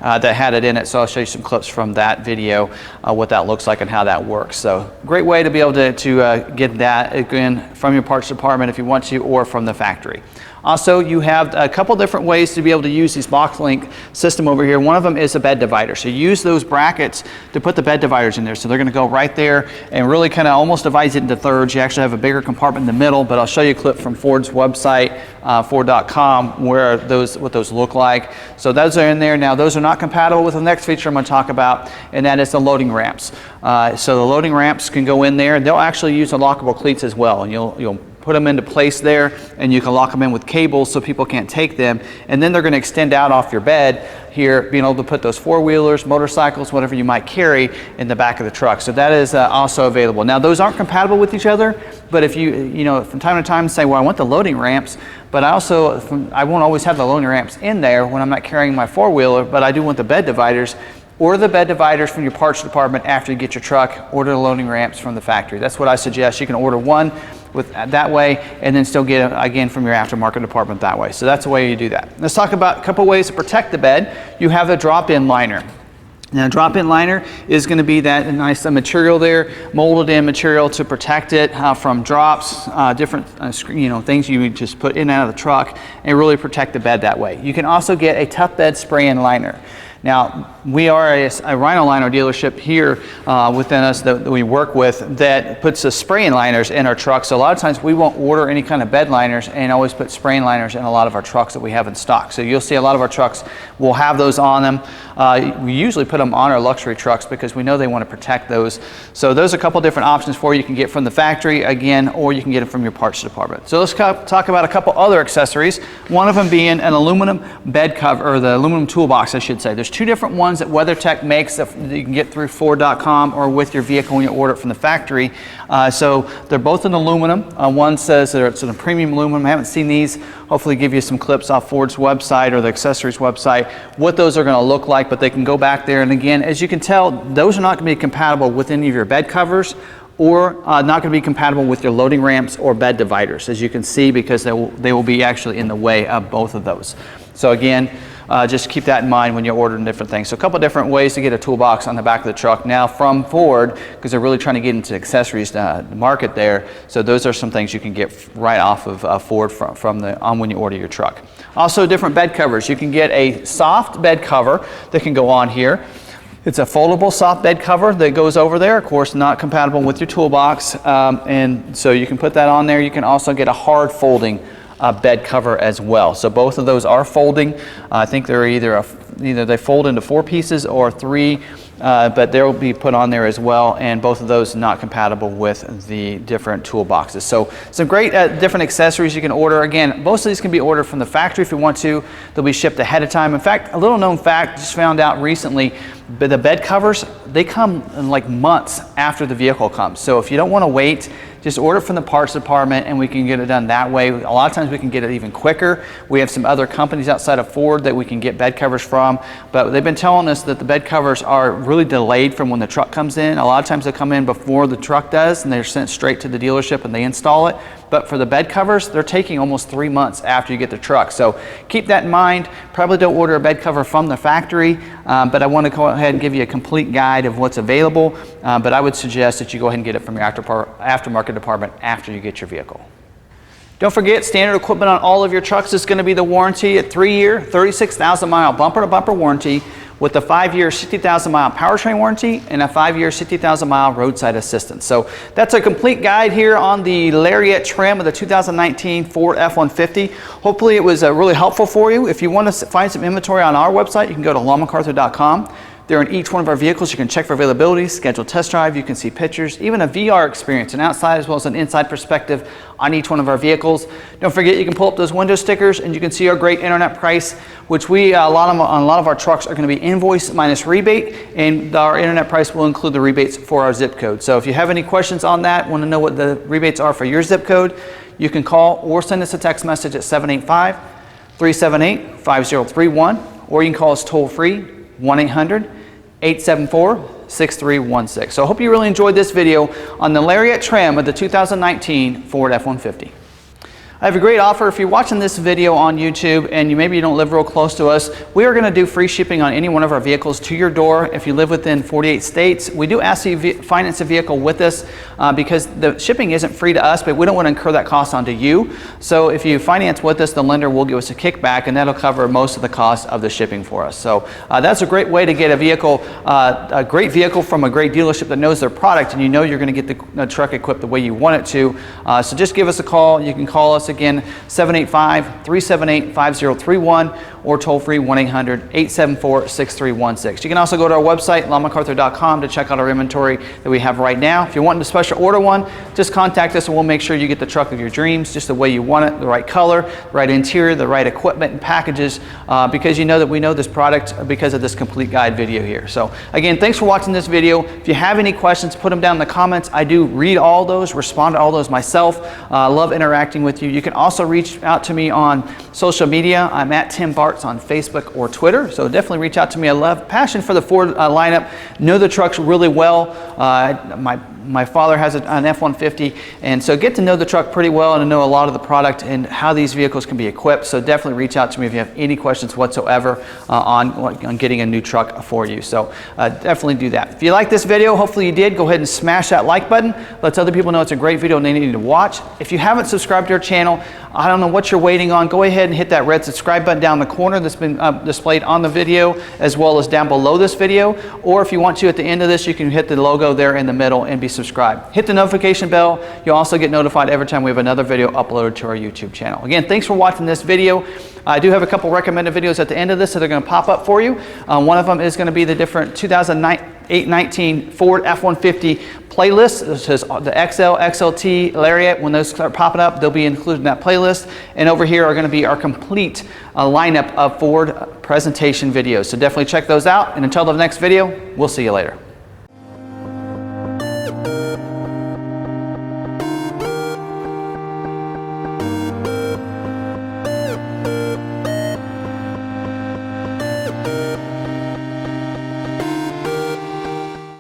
that had it in it, so I'll show you some clips from that video, what that looks like and how that works. So great way to be able to get that again from your parts department if you want to, or from the factory. Also, you have a couple different ways to be able to use these box link system over here. One of them is a bed divider. So you use those brackets to put the bed dividers in there. So they're going to go right there and really kind of almost divides it into thirds. You actually have a bigger compartment in the middle, but I'll show you a clip from Ford's website, Ford.com, what those look like. So those are in there. Now those are not compatible with the next feature I'm going to talk about, and that is the loading ramps. So the loading ramps can go in there. They'll actually use unlockable cleats as well, and you'll put them into place there, and you can lock them in with cables so people can't take them, and then they're going to extend out off your bed here, being able to put those four-wheelers, motorcycles, whatever you might carry in the back of the truck. So that is also available. Now those aren't compatible with each other, but if you know, from time to time say, well, I want the loading ramps, but I won't always have the loading ramps in there when I'm not carrying my four-wheeler, but I do want the bed dividers. Order the bed dividers from your parts department after you get your truck. Order the loading ramps from the factory. That's what I suggest. You can order one with that way, and then still get it again from your aftermarket department that way. So that's the way you do that. Let's talk about a couple ways to protect the bed. You have a drop-in liner. Now, a drop-in liner is going to be that nice material there, molded in material to protect it from drops, different things you would just put in and out of the truck, and really protect the bed that way. You can also get a tough bed spray-in liner. Now, we are a Rhino Liner dealership here within us that we work with that puts the spraying liners in our trucks. So a lot of times we won't order any kind of bed liners and always put spraying liners in a lot of our trucks that we have in stock. So you'll see a lot of our trucks will have those on them. We usually put them on our luxury trucks because we know they want to protect those. So there's a couple different options for you. You can get from the factory again, or you can get it from your parts department. So let's talk about a couple other accessories. One of them being an aluminum bed cover, or the aluminum toolbox, I should say. There's two different ones that WeatherTech makes that you can get through Ford.com or with your vehicle when you order it from the factory. So they're both in aluminum. One says that it's in a premium aluminum. I haven't seen these. Hopefully give you some clips off Ford's website or the accessories website, what those are going to look like, but they can go back there. And again, as you can tell, those are not going to be compatible with any of your bed covers, or not going to be compatible with your loading ramps or bed dividers, as you can see, because they will be actually in the way of both of those. So again, just keep that in mind when you're ordering different things. So a couple different ways to get a toolbox on the back of the truck now from Ford, because they're really trying to get into accessories market there. So those are some things you can get right off of Ford on when you order your truck. Also, different bed covers. You can get a soft bed cover that can go on here. It's a foldable soft bed cover that goes over there, of course not compatible with your toolbox, and so you can put that on there. You can also get a hard folding bed cover as well. So both of those are folding. I think they're either they fold into 4 pieces or 3, but they'll be put on there as well, and both of those are not compatible with the different toolboxes. So some great different accessories you can order. Again, most of these can be ordered from the factory if you want to. They'll be shipped ahead of time. In fact, a little known fact, just found out recently, but the bed covers, they come in like months after the vehicle comes. So if you don't want to wait, just order from the parts department and we can get it done that way. A lot of times we can get it even quicker. We have some other companies outside of Ford that we can get bed covers from, but they've been telling us that the bed covers are really delayed from when the truck comes in. A lot of times they come in before the truck does and they're sent straight to the dealership and they install it. But for the bed covers, they're taking almost 3 months after you get the truck. So keep that in mind. Probably don't order a bed cover from the factory, but I want to go ahead and give you a complete guide of what's available. But I would suggest that you go ahead and get it from your aftermarket department after you get your vehicle. Don't forget, standard equipment on all of your trucks is going to be the warranty, a 3-year, 36,000 mile bumper to bumper warranty with a 5-year, 60,000 mile powertrain warranty and a 5-year, 60,000 mile roadside assistance. So that's a complete guide here on the Lariat trim of the 2019 Ford F-150. Hopefully it was really helpful for you. If you want to find some inventory on our website, you can go to McArthur.com. There in each one of our vehicles, you can check for availability, schedule test drive, you can see pictures, even a VR experience, an outside as well as an inside perspective on each one of our vehicles. Don't forget, you can pull up those window stickers and you can see our great internet price, which on a lot of our trucks are going to be invoice minus rebate, and our internet price will include the rebates for our zip code. So if you have any questions on that, want to know what the rebates are for your zip code, you can call or send us a text message at 785-378-5031, or you can call us toll free 1-800-874-6316. So I hope you really enjoyed this video on the Lariat trim of the 2019 Ford F-150. I have a great offer. If you're watching this video on YouTube and maybe you don't live real close to us, we are going to do free shipping on any one of our vehicles to your door if you live within 48 states. We do ask you to finance a vehicle with us because the shipping isn't free to us, but we don't want to incur that cost onto you. So if you finance with us, the lender will give us a kickback, and that'll cover most of the cost of the shipping for us. So that's a great way to get a vehicle, a great vehicle from a great dealership that knows their product, and you know you're going to get the truck equipped the way you want it to. So just give us a call. You can call us again, 785-378-5031, or toll free 1-800-874-6316. You can also go to our website, McArthur.com, to check out our inventory that we have right now. If you want to special order one, just contact us and we'll make sure you get the truck of your dreams just the way you want it, the right color, the right interior, the right equipment and packages, because you know that we know this product because of this complete guide video here. So again, thanks for watching this video. If you have any questions, put them down in the comments. I do read all those, respond to all those myself. Love interacting with you. You can also reach out to me on social media. I'm at Tim Bartz on Facebook or Twitter, so definitely reach out to me. I love passion for the Ford lineup, know the trucks really well. My father has an F-150, and so get to know the truck pretty well and to know a lot of the product and how these vehicles can be equipped. So definitely reach out to me if you have any questions whatsoever on getting a new truck for you. So definitely do that. If you like this video, hopefully you did, go ahead and smash that like button. Let other people know it's a great video and they need to watch. If you haven't subscribed to our channel, I don't know what you're waiting on. Go ahead and hit that red subscribe button down in the corner that's been displayed on the video, as well as down below this video. Or if you want to, at the end of this, you can hit the logo there in the middle and be subscribed. Hit the notification bell. You'll also get notified every time we have another video uploaded to our YouTube channel. Again, thanks for watching this video. I do have a couple recommended videos at the end of this that are going to pop up for you. One of them is going to be the different 2019 Ford F-150 playlist. This is the XL, XLT, Lariat. When those start popping up, they'll be included in that playlist. And over here are going to be our complete lineup of Ford presentation videos. So definitely check those out. And until the next video, we'll see you later.